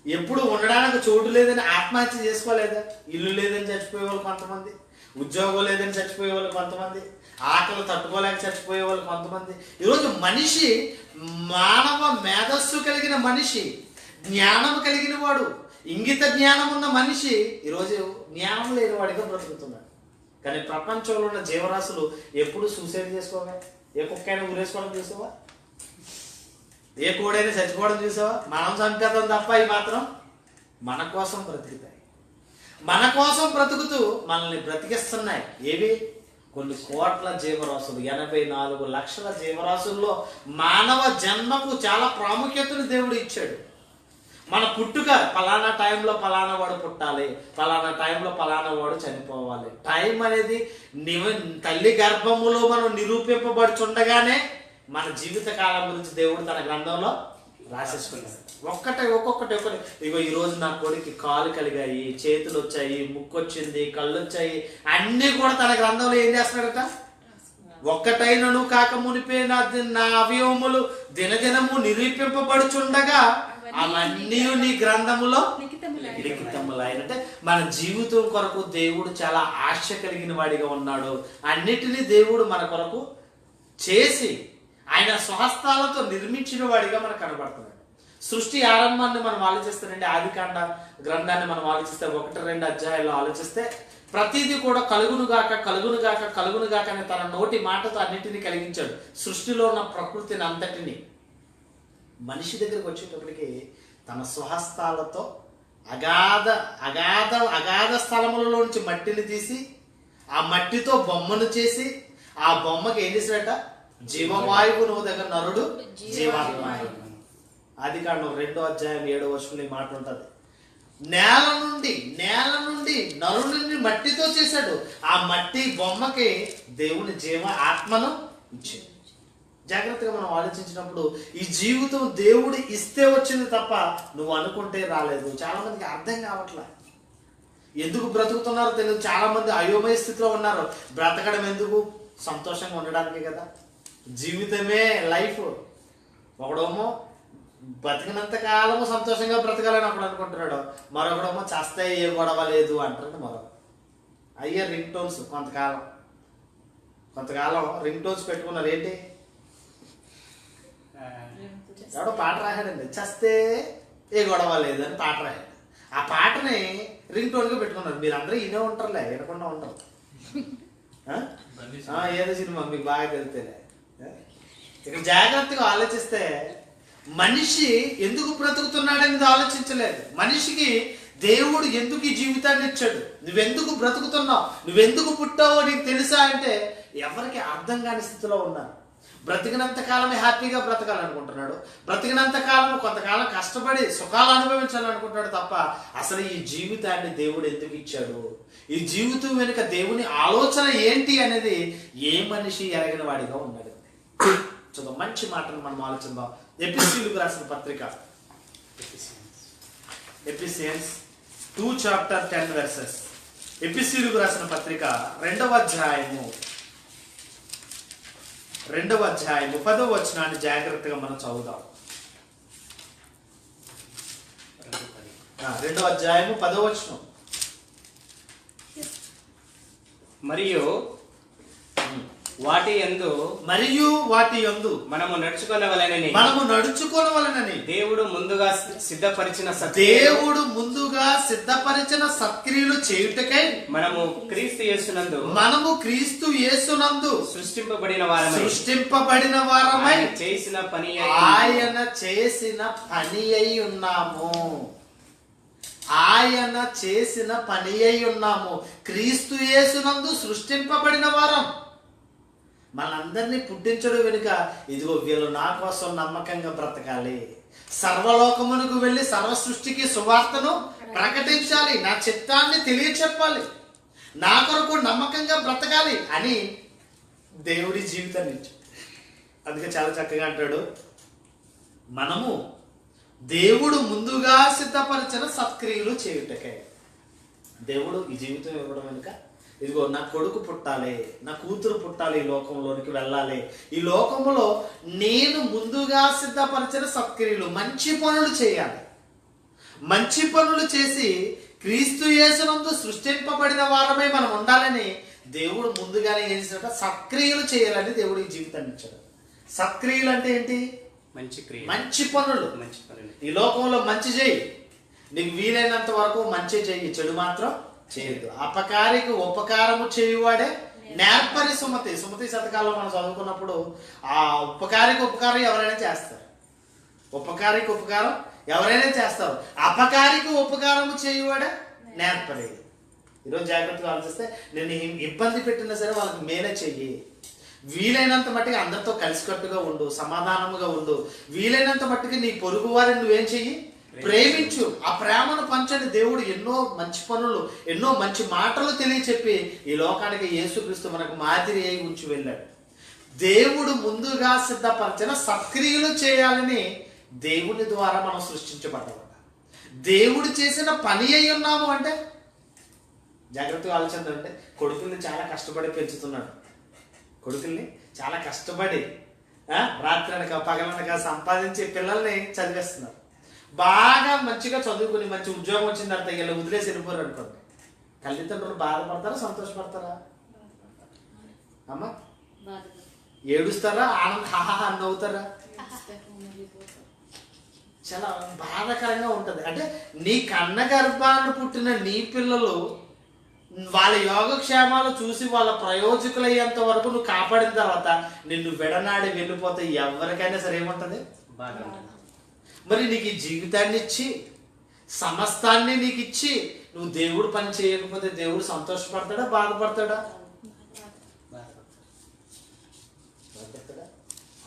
ఎప్పుడు ఉండడానికి చోటు లేదని ఆత్మహత్య చేసుకోలేదా? ఇల్లు లేదని చచ్చిపోయే వాళ్ళు కొంతమంది, ఉద్యోగం లేదని చచ్చిపోయే వాళ్ళు కొంతమంది, ఆకలి తట్టుకోలేక చచ్చిపోయే వాళ్ళు కొంతమంది. ఈరోజు మనిషి, మానవ మేధస్సు కలిగిన మనిషి, జ్ఞానం కలిగిన వాడు, ఇంగిత జ్ఞానం ఉన్న మనిషి ఈరోజు జ్ఞానం లేని వాడిగా బ్రతుకుతున్నాడు. కానీ ప్రపంచంలో ఉన్న జీవరాశులు ఎప్పుడు సూసైడ్ చేసుకోవా? ఏ కుక్కైనా ఊరేసుకోవడం చూసావా? ఏ కోడైనా చచ్చిపోవడం చూసావా? మనం చంపేద్దాం తప్ప ఈ మాత్రం మన కోసం బ్రతుకుతాయి. మన కోసం బ్రతుకుతూ మనల్ని బ్రతికిస్తున్నాయి. ఏవి? కొన్ని కోట్ల జీవరాశులు, 84 లక్షల జీవరాశుల్లో మానవ జన్మకు చాలా ప్రాముఖ్యతను దేవుడు ఇచ్చాడు. మన పుట్టుక పలానా టైంలో పలానా వాడు పుట్టాలి, పలానా టైంలో పలానా వాడు చనిపోవాలి. టైం అనేది తల్లి గర్భములో మనం నిరూపింపబడుచుండగానే మన జీవిత కాలం గురించి దేవుడు తన గ్రంథంలో రాసేసుకున్నాడు. ఒక్కొక్కటి. ఇగో ఈరోజు నా కొడుకు కాలు కలిగాయి, చేతులు వచ్చాయి, ముక్కు వచ్చింది, కళ్ళు వచ్చాయి, అన్నీ కూడా తన గ్రంథంలో ఏం చేస్తున్నాడట? ఒక్కటైనను కాకమునిపే నా అవయవములు దినదినము నిరూపింపబడుచుండగా అవన్నీ నీ గ్రంథములో లిఖితములైనంటే మన జీవితం కొరకు దేవుడు చాలా ఆశ కలిగిన వాడిగా ఉన్నాడు. అన్నిటినీ దేవుడు మన కొరకు చేసి ఆయన స్వహస్తాలతో నిర్మించిన వాడిగా మనకు కనబడుతున్నాడు. సృష్టి ఆరంభాన్ని మనం ఆలోచిస్తానండి, ఆదికాండ గ్రంథాన్ని మనం ఆలోచిస్తే 1-2 అధ్యాయాల్లో ఆలోచిస్తే ప్రతిదీ కూడా కలుగునుగాక అని తన నోటి మాటతో అన్నిటినీ కలిగించాడు. సృష్టిలో ఉన్న ప్రకృతిని అంతటిని మనిషి దగ్గరికి వచ్చేటప్పటికి తన స్వహస్తాలతో అగాధ స్థలములలోంచి మట్టిని తీసి ఆ మట్టితో బొమ్మను చేసి ఆ బొమ్మకి ఏం చేశాడట? జీవవాయువు నువ్వు దగ్గర నరుడు జీవాత్మ. ఆదికాండం 2వ అధ్యాయం 7వ వచనంలో మాట ఉంటుంది. నేల నుండి నరుడిని మట్టితో చేశాడు. ఆ మట్టి బొమ్మకి దేవుని జీవ ఆత్మను ఇచ్చాడు. జాగ్రత్తగా మనం ఆలోచించినప్పుడు ఈ జీవితం దేవుడు ఇస్తే వచ్చింది తప్ప నువ్వు అనుకుంటే రాలేదు. చాలా మందికి అర్థం కావట్లే. ఎందుకు బ్రతుకుతున్నారో తెలియదు. చాలా మంది అయోమయ స్థితిలో ఉన్నారు. బ్రతకడం ఎందుకు? సంతోషంగా ఉండడానికి కదా. జీవితమే లైఫ్. ఒకడేమో బతికినంత కాలము సంతోషంగా బ్రతకాలని ఒకడు అనుకుంటున్నాడు, మరొకడేమో చస్తే ఏ గొడవ లేదు అంటాడు. అయ్యే రింగ్ టోన్స్ కొంతకాలం రింగ్ టోన్స్ పెట్టుకున్నారు. ఏంటి, ఎవడో పాట రాశాడండి, చస్తే ఏ గొడవ లేదు అని పాట రాశాడు. ఆ పాటని రింగ్ టోన్గా పెట్టుకున్నారు. మీరు అందరూ ఇనే ఉంటారులే, వినకుండా ఉంటారు. ఏదో సినిమా మీకు బాగా తెలితేలే. ఇక్కడ జాగ్రత్తగా ఆలోచిస్తే మనిషి ఎందుకు బ్రతుకుతున్నాడనేది ఆలోచించలేదు. మనిషికి దేవుడు ఎందుకు ఈ జీవితాన్ని ఇచ్చాడు, నువ్వెందుకు బ్రతుకుతున్నావు, నువ్వెందుకు పుట్టావో నీకు తెలుసా అంటే ఎవరికి అర్థం కాని స్థితిలో ఉన్నారు. బ్రతికినంత కాలమే హ్యాపీగా బ్రతకాలనుకుంటున్నాడు. బ్రతికినంత కాలం కొంతకాలం కష్టపడి సుఖాలు అనుభవించాలనుకుంటున్నాడు తప్ప అసలు ఈ జీవితాన్ని దేవుడు ఎందుకు ఇచ్చాడు, ఈ జీవితం వెనుక దేవుని ఆలోచన ఏంటి అనేది ఏ మనిషి ఎరగిన వాడిగా ఉన్నాడు. చూద్దాం, మంచి మాటను మనం ఆలోచిద్దాం. ఎఫెసీయులకు రాసిన పత్రిక, ఎఫెసియన్స్ 2:10 ఎఫెసీయులకు రాసిన పత్రిక 2వ అధ్యాయము 10వ వచనాన్ని జాగ్రత్తగా మనం చదువుదాం. 2వ అధ్యాయము 10వ వచనం. మరియు వాటి యందు మనము నడుచుకొనవలెనని దేవుడు ముందుగా సిద్ధపరిచిన సత్క్రియలు చేయుటకై మనము క్రీస్తు యేసునందు సృష్టింపబడిన వారమై ఆయన చేసిన పని అయి ఉన్నాము. క్రీస్తు యేసునందు సృష్టింపబడిన వారం. మనందరినీ పుట్టించడం వెనుక ఇదిగో వీళ్ళు నా కోసం నమ్మకంగా బ్రతకాలి, సర్వలోకమునకు వెళ్ళి సర్వ సృష్టికి సువార్తను ప్రకటించాలి, నా చిత్తాన్ని తెలియచెప్పాలి, నా కొరకు నమ్మకంగా బ్రతకాలి అని దేవుడి జీవితాన్ని ఇచ్చాడు. అందుకే చాలా చక్కగా అంటాడు, మనము దేవుడు ముందుగా సిద్ధపరిచిన సత్క్రియలు చేయుటకే. దేవుడు ఈ జీవితం ఇవ్వడం వెనుక ఇదిగో నా కొడుకు పుట్టాలి, నా కూతురు పుట్టాలి, ఈ లోకంలోనికి వెళ్ళాలి, ఈ లోకంలో నేను ముందుగా సిద్ధపరిచిన సత్క్రియలు, మంచి పనులు చేయాలి. మంచి పనులు చేసి క్రీస్తు యేసునందు సృష్టింపబడిన వారమై మనం ఉండాలని దేవుడు ముందుగానే ఏం చేసినట్టు సత్క్రియలు చేయాలని దేవుడు ఈ జీవితాన్ని ఇచ్చాడు. సత్క్రియలు అంటే ఏంటి? మంచి పనులు. ఈ లోకంలో మంచి చేయి, నీకు వీలైనంత వరకు మంచి చెయ్యి, చెడు మాత్రం చేయదు. అపకారికి ఉపకారము చేయువాడే నేర్పరి సుమతి. శతకాల్లో మనం చదువుకున్నప్పుడు ఆ ఉపకారికి ఉపకారం ఎవరైనా చేస్తారు, ఉపకారికి ఉపకారం ఎవరైనా చేస్తారు, అపకారికి ఉపకారము చేయువాడే నేర్పరి. ఈరోజు జాగ్రత్తగా ఆలోచిస్తే నేను ఇబ్బంది పెట్టినా సరే వాళ్ళకి మేలే చెయ్యి. వీలైనంత మట్టుగా అందరితో కలిసికట్టుగా ఉండు, సమాధానముగా ఉండు. వీలైనంత మట్టుగా నీ పొరుగు వారిని నువ్వేం చెయ్యి? ప్రేమించు. ఆ ప్రేమను పంచని దేవుడు ఎన్నో మంచి పనులు, ఎన్నో మంచి మాటలు తెలియచెప్పి ఈ లోకానికి యేసుక్రీస్తు మనకు మాదిరి అయి ఉంచి వెళ్ళాడు. దేవుడు ముందుగా సిద్ధపరిచిన సత్క్రియలు చేయాలని దేవుని ద్వారా మనం సృష్టించబడ్డామట. దేవుడు చేసిన పని అయి ఉన్నాము అంటే జాగ్రత్తగా ఆలోచన. కొడుకుల్ని చాలా కష్టపడి పెంచుతున్నాడు, కొడుకుల్ని చాలా కష్టపడి రాత్రనక పగలనక సంపాదించి పిల్లల్ని చదివేస్తున్నారు. బాగా మంచిగా చదువుకుని మంచి ఉద్యోగం వచ్చిన తర్వాత ఇలా వదిలేసి వెళ్ళిపోరు అనుకోండి, తల్లిదండ్రులు బాధపడతారా, సంతోషపడతారా? అమ్మా ఏడుస్తారా, ఆనంద హాహా నవ్వుతారా? చాలా బాధాకరంగా ఉంటుంది. అంటే నీ కన్న గర్భాన్ని పుట్టిన నీ పిల్లలు వాళ్ళ యోగక్షేమాలు చూసి వాళ్ళ ప్రయోజకులయ్యేంత వరకు నువ్వు కాపాడిన తర్వాత నిన్ను విడనాడి వెళ్ళిపోతే ఎవరికైనా సరే ఏముంటుంది? బాధ. మరి నీకు ఈ జీవితాన్ని ఇచ్చి సమస్తాన్ని నీకు ఇచ్చి నువ్వు దేవుడు పని చేయకపోతే దేవుడు సంతోషపడతాడా, బాధపడతాడా?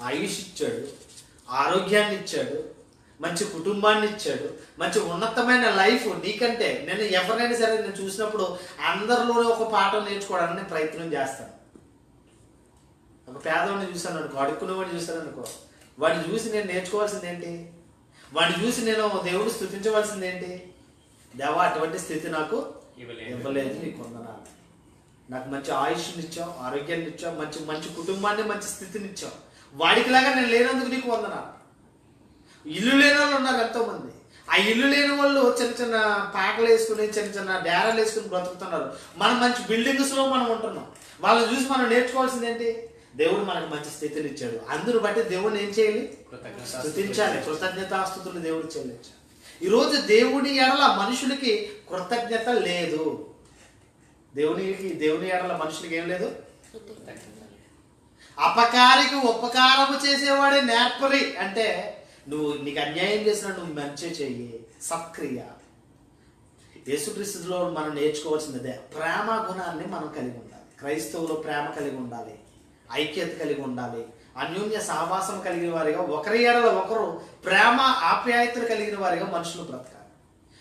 ఆయుష్ ఇచ్చాడు, ఆరోగ్యాన్ని ఇచ్చాడు, మంచి కుటుంబాన్ని ఇచ్చాడు, మంచి ఉన్నతమైన లైఫ్ నీకంటే. నేను ఎవరినైనా సరే నేను చూసినప్పుడు అందరిలోనే ఒక పాఠం నేర్చుకోవడానికి నేను ప్రయత్నం చేస్తాను. ఒక పేదవాడిని చూశాను అనుకో, అడుక్కునేవాడిని చూశాను అనుకో, వాడిని చూసి నేను నేర్చుకోవాల్సింది ఏంటి? వాడిని చూసి నేను దేవుడు స్తుతించవలసింది ఏంటి? దేవా అటువంటి స్థితి నాకు ఇవ్వలేదు, నీకు వందనాలు. నాకు మంచి ఆయుష్ని ఇచ్చావు, ఆరోగ్యాన్ని ఇచ్చావు, మంచి మంచి కుటుంబాన్ని, మంచి స్థితిని ఇచ్చావు. వాడికిలాగా నేను లేనందుకు నీకు వందనాలు. ఇల్లు లేని వాళ్ళు ఉన్నారు ఎంతోమంది. ఆ ఇల్లు లేని వాళ్ళు చిన్న చిన్న పాకలు వేసుకుని, చిన్న చిన్న డేరాలు వేసుకుని బ్రతుకుతున్నారు. మనం మంచి బిల్డింగ్స్లో మనం ఉంటున్నాం. వాళ్ళని చూసి మనం నేర్చుకోవాల్సింది ఏంటి? దేవుడు మనకు మంచి స్థితిని ఇచ్చాడు. అందును బట్టి దేవుడిని ఏం చేయాలి? స్తుతించాలి. కృతజ్ఞతాస్తుతులు దేవుడు చెల్లించాలి. ఈరోజు దేవుని ఎడల మనుషులకి కృతజ్ఞత లేదు. దేవుని ఎడల మనుషులకి ఏం లేదు? అపకారికి ఉపకారము చేసేవాడే నేర్పరి. అంటే నీకు అన్యాయం చేసిన నువ్వు మంచి చెయ్యి, సత్క్రియ. యేసుక్రీస్తులో మనం నేర్చుకోవాల్సింది అదే. ప్రేమ గుణాన్ని మనం కలిగి ఉండాలి. క్రైస్తవులు ప్రేమ కలిగి ఉండాలి, ఐక్యత కలిగి ఉండాలి, అన్యోన్య సహవాసం కలిగిన వారిగా, ఒకరి ఎడల ఒకరు ప్రేమ ఆప్యాయతలు కలిగిన వారిగా మనుషులు బ్రతకాలి.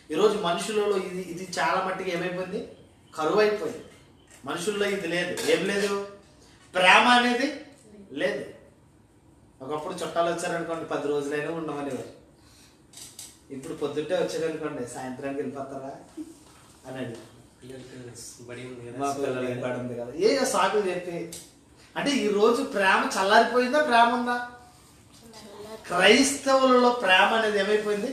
ఈరోజు మనుషులలో ఇది చాలా మట్టికి ఏమైపోయింది? కరువు అయిపోయింది. మనుషుల్లో ఇది లేదు. ఏం లేదు? ప్రేమ అనేది లేదు. ఒకప్పుడు చుట్టాలు వచ్చారనుకోండి 10 రోజులైనా ఉండమనేవారు. ఇప్పుడు పొద్దుటే వచ్చారనుకోండి సాయంత్రానికి వెళ్ళిపోతారా అని అడిగి మా పిల్లలకి బడి ఉంది కదా ఏ సాకులు చెప్పి. అంటే ఈ రోజు ప్రేమ చల్లారిపోయిందా? ప్రేమ ఉందా? క్రైస్తవులలో ప్రేమ అనేది ఏమైపోయింది?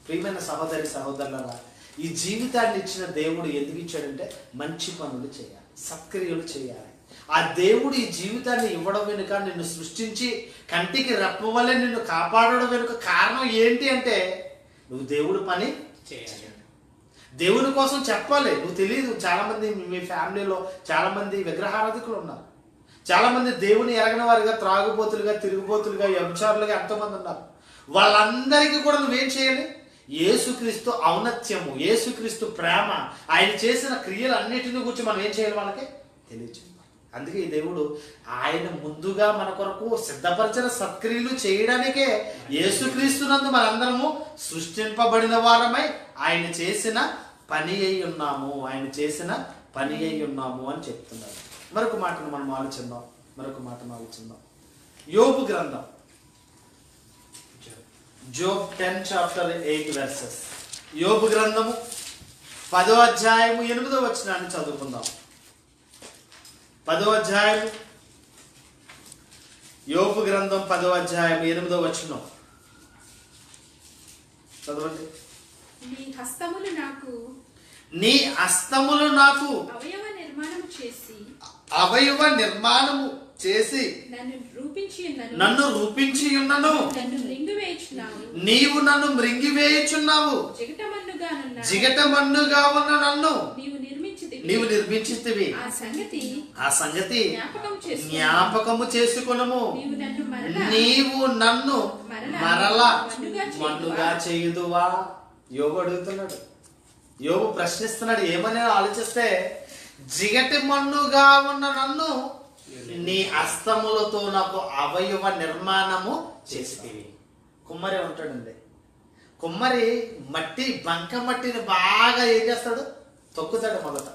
ప్రియమైన సహోదరి సహోదరులారా, ఈ జీవితాన్ని ఇచ్చిన దేవుడు ఎందుకు ఇచ్చాడంటే మంచి పనులు చేయాలి, సత్క్రియలు చేయాలి. ఆ దేవుడు ఈ జీవితాన్ని ఇవ్వడం వెనుక, నిన్ను సృష్టించి కంటికి రెప్పవలే నిన్ను కాపాడడం వెనుక కారణం ఏంటి అంటే నువ్వు దేవుడి పని చేయాలి, దేవుని కోసం చెప్పాలి. నువ్వు తెలియదు. చాలా మంది మీ ఫ్యామిలీలో చాలా మంది విగ్రహారాధికులు ఉన్నారు. చాలా మంది దేవుని ఎరగని వారిగా, త్రాగుబోతులుగా, తిరుగుబోతులుగా, వ్యభిచారులుగా ఎంతోమంది ఉన్నారు. వాళ్ళందరికీ కూడా నువ్వేం చేయాలి? యేసుక్రీస్తు ఔన్నత్యము, యేసుక్రీస్తు ప్రేమ, ఆయన చేసిన క్రియలన్నిటిని గురించి మనం ఏం చేయాలి? వాళ్ళకి తెలియజేయాలి. అందుకే ఈ దేవుడు ఆయన ముందుగా మన కొరకు సిద్ధపరిచిన సత్క్రియలు చేయడానికే యేసుక్రీస్తునందు మనందరము సృష్టింపబడిన వారమై ఆయన చేసిన పని అయి ఉన్నాము, ఆయన చేసిన పని అయి ఉన్నాము అని చెప్తున్నారు. మరొక మాటను మనం ఆలోచిద్దాం. యోబు గ్రంథం, జోబ్ 10:8 verses. యోబు గ్రంథము 10వ అధ్యాయము 8వ వచనాన్ని చదువుకుందాం. 10వ అధ్యాయం యోబు గ్రంథం 10వ అధ్యాయం 8వ వచనం చదవండి. నీ హస్తములు నాకు అవయవ నిర్మాణము చేసి నన్ను రూపించి ఉన్నను. నీవు నన్ను మృంగివేయుచున్నావు. జిగటమన్నుగా ఉన్న నన్ను నీవు నిర్మించితివి. ఆ సంగతి జ్ఞాపకము చేసుకొనుము. నీవు నన్ను మరలా మన్నుగా చేయుదువా? యోబు అడుగుతున్నాడు. యోబు ప్రశ్నిస్తున్నాడు. ఏమని ఆలోచిస్తే, జిగటి మన్నుగా ఉన్న నన్ను నీ హస్తములతో నాకు అవయవ నిర్మాణము చేసితివి. కుమ్మరి ఉంటాడండి. కుమ్మరి బంక మట్టిని బాగా ఏం చేస్తాడు? తొక్కుతాడు. మొదట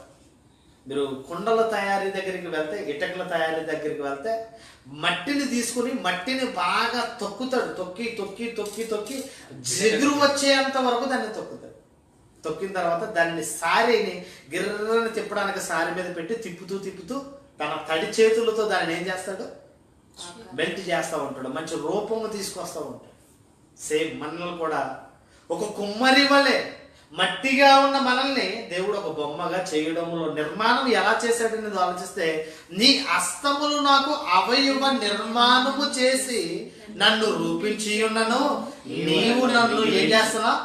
మీరు కుండల తయారీ దగ్గరికి వెళ్తే, ఇటకల తయారీ దగ్గరికి వెళ్తే మట్టిని తీసుకుని మట్టిని బాగా తొక్కుతాడు. తొక్కి జిగురు వచ్చేంత వరకు దాన్ని తొక్కుతాడు. తొక్కిన తర్వాత దాన్ని సారీని గిర్రని తిప్పడానికి సారీ మీద పెట్టి తిప్పుతూ తన తడి చేతులతో దాన్ని ఏం చేస్తాడు? బెల్ట్ చేస్తూ ఉంటాడు. మంచి రూపము తీసుకొస్తూ ఉంటాడు. సేమ్ మనల్ని కూడా ఒక కుమ్మరి వలె మట్టిగా ఉన్న మనల్ని దేవుడు ఒక బొమ్మగా చేయడంలో నిర్మాణం ఎలా చేశాడనేది ఆలోచిస్తే, నీ హస్తములు నాకు అవయవ నిర్మాణము చేసి నన్ను రూపించి ఉన్నను. నీవు నన్ను ఏం చేస్తున్నావు?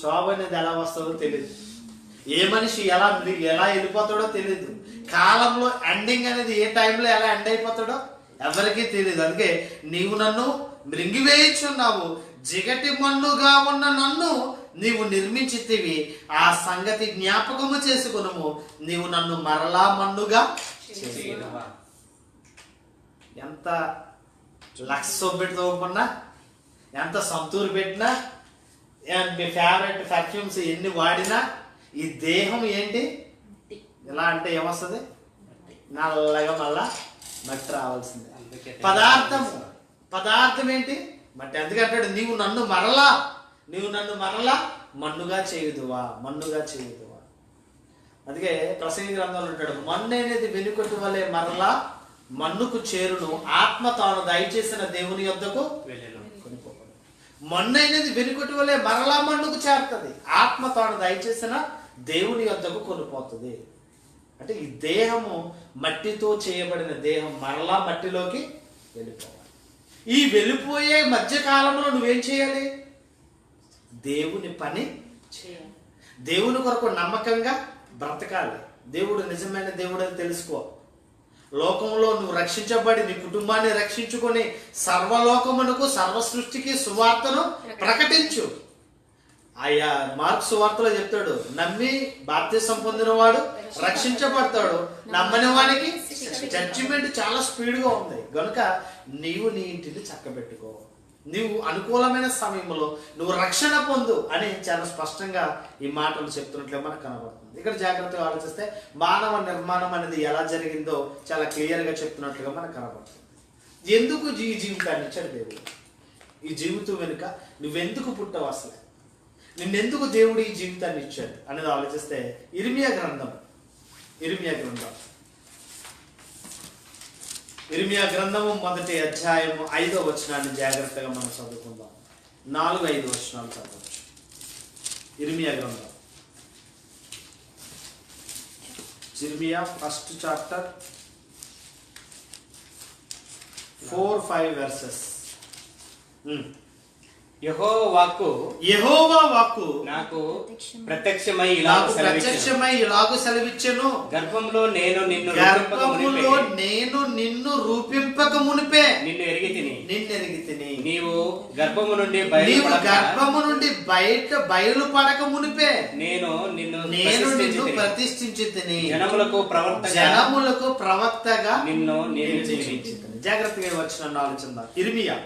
జాబ్ అనేది ఎలా వస్తుందో తెలియదు. ఏ మనిషి ఎలా వెళ్ళిపోతాడో తెలియదు. కాలంలో ఎండింగ్ అనేది ఏ టైంలో ఎలా ఎండ్ అయిపోతాడో ఎవరికీ తెలియదు. అందుకే నీవు నన్ను మృంగివేయుచున్నావు. జిగటి మన్నుగా ఉన్న నన్ను నీవు నిర్మించితివి. ఆ సంగతి జ్ఞాపకము చేసుకునము. నీవు నన్ను మరలా మన్నుగా చేయవా? ఎంత లక్ష పెట్టి తోపుకున్నా, ఎంత సంతూరు పెట్టినా, మీ ఫేవరెట్ పర్ఫ్యూమ్స్ ఎన్ని వాడినా ఈ దేహం ఏంటి? ఎలా అంటే ఏమొస్తుంది? నల్లగా మళ్ళా మట్టి రావాల్సిందే. పదార్థం ఏంటి? మట్టి. ఎందుకంటాడు నీవు నన్ను మరలా మన్నుగా చేయుదువా, మన్నుగా చేయుదువా. అందుకే ప్రసంగి గ్రంథంలో ఉంటాడు, మన్ను అనేది వెనుకటి వలె మరలా మన్నుకు చేరును, ఆత్మ తాను దయచేసిన దేవుని యొద్దకు కొనిపోబడు. మన్ను అనేది వెనుకటి వలె మరలా మన్నుకు చేరుతుంది, ఆత్మ తాను దయచేసిన దేవుని యొద్దకు కొనిపోతుంది. అంటే ఈ దేహము మట్టితో చేయబడిన దేహం మరలా మట్టిలోకి వెళ్ళిపోవాలి. ఈ వెళ్ళిపోయే మధ్య కాలంలో నువ్వేం చేయాలి? దేవుని పని చేయాలి. దేవుని కొరకు నమ్మకంగా బ్రతకాలి. దేవుడు నిజమైన దేవుడు అని తెలుసుకో. లోకంలో నువ్వు రక్షించబడి నీ కుటుంబాన్ని రక్షించుకొని సర్వలోకమునకు సర్వ సృష్టికి సువార్తను ప్రకటించు. ఆయా మార్కు సువార్తలో చెప్తాడు, నమ్మి బాప్తిసం పొందినవాడు రక్షించబడతాడు, నమ్మని వానికి జడ్జిమెంట్ చాలా స్పీడ్గా ఉంది. కనుక నీవు నీ ఇంటిని చక్కబెట్టుకో, నీవు అనుకూలమైన సమయంలో నువ్వు రక్షణ పొందు అని చాలా స్పష్టంగా ఈ మాటలు చెప్తున్నట్లే మనకు కనబడుతుంది. ఇక్కడ జాగ్రత్తగా ఆలోచిస్తే మానవ నిర్మాణం అనేది ఎలా జరిగిందో చాలా క్లియర్గా చెప్తున్నట్లుగా మనకు కనబడుతుంది. ఎందుకు ఈ జీవితాన్ని ఇచ్చాడు దేవుడు? ఈ జీవితం వెనుక నువ్వెందుకు పుట్టవు, అసలు నిన్నెందుకు దేవుడు ఈ జీవితాన్ని ఇచ్చాడు అనేది ఆలోచిస్తే ఇర్మియా గ్రంథం 1వ అధ్యాయము 5వ వచనాన్ని జాగ్రత్తగా మనం చదువుకుందాం. 4-5 వచనాలు చదవచ్చు. ఇర్మియా గ్రంథం, ఇర్మియా 1st చాప్టర్ 4-5 వెర్సెస్. యెహోవా వాక్కు నాకు ప్రత్యక్షమై ఇలాగు సెలవిచ్చెను, గర్భంలో నేను నిన్ను రూపింపక మునిపే నిన్ను ఎరిగితిని. నీవు గర్భము నుండి బయలుపడక మునిపే నేను నిన్ను ప్రతిష్ఠించితిని, జనములకు ప్రవక్తగా నిన్ను నియమించితిని. జాగ్రత్తగా వచ్చిన ఆలోచన. ఇర్మియా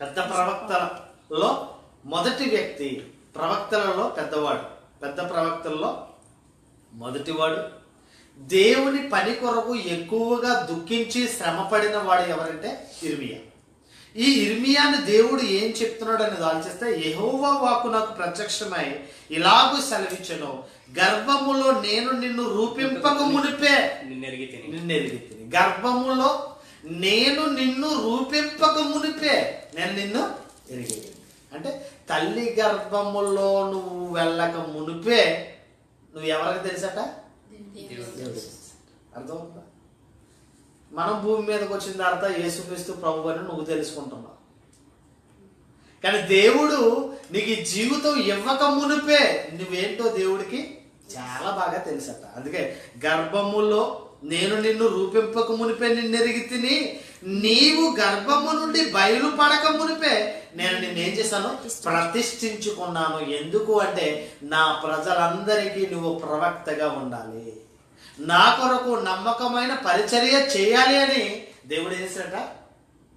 పెద్ద ప్రవక్తలలో మొదటి వ్యక్తి, ప్రవక్తలలో పెద్దవాడు, పెద్ద ప్రవక్తలలో మొదటివాడు. దేవుని పని కొరకు ఎక్కువగా దుఃఖించి శ్రమపడిన వాడు ఎవరంటే ఇర్మియా. ఈ ఇర్మియాను దేవుడు ఏం చెప్తున్నాడు అనేది ఆలోచిస్తే, యెహోవా వాక్కు నాకు ప్రత్యక్షమై ఇలాగూ సెలవిచ్చెను, గర్భములో నేను నిన్ను రూపింపక మునిపే నిన్నెరిగితిని. గర్భములో నేను నిన్ను రూపింపక మునిపే నేను నిన్ను ఎరిగేది. అంటే తల్లి గర్భములో నువ్వు వెళ్ళక మునిపే నువ్వు ఎవరికి తెలుసట? అర్థమవుతుందా? మనం భూమి మీదకి వచ్చిన తర్వాత యేసుక్రీస్తు ప్రభు అని నువ్వు తెలుసుకుంటున్నావు, కానీ దేవుడు నీకు ఈ జీవితం ఇవ్వక మునిపే నువ్వేంటో దేవుడికి చాలా బాగా తెలుసట. అందుకే గర్భములో నేను నిన్ను రూపింపక మునిపే నిన్నెరిగితిని, నీవు గర్భము నుండి బయలుపడక మునిపే నేను నిన్నేం చేశాను? ప్రతిష్ఠించుకున్నాను. ఎందుకు అంటే నా ప్రజలందరికీ నువ్వు ప్రవక్తగా ఉండాలి, నా కొరకు నమ్మకమైన పరిచర్య చేయాలి అని దేవుడు ఏం చేశాడట?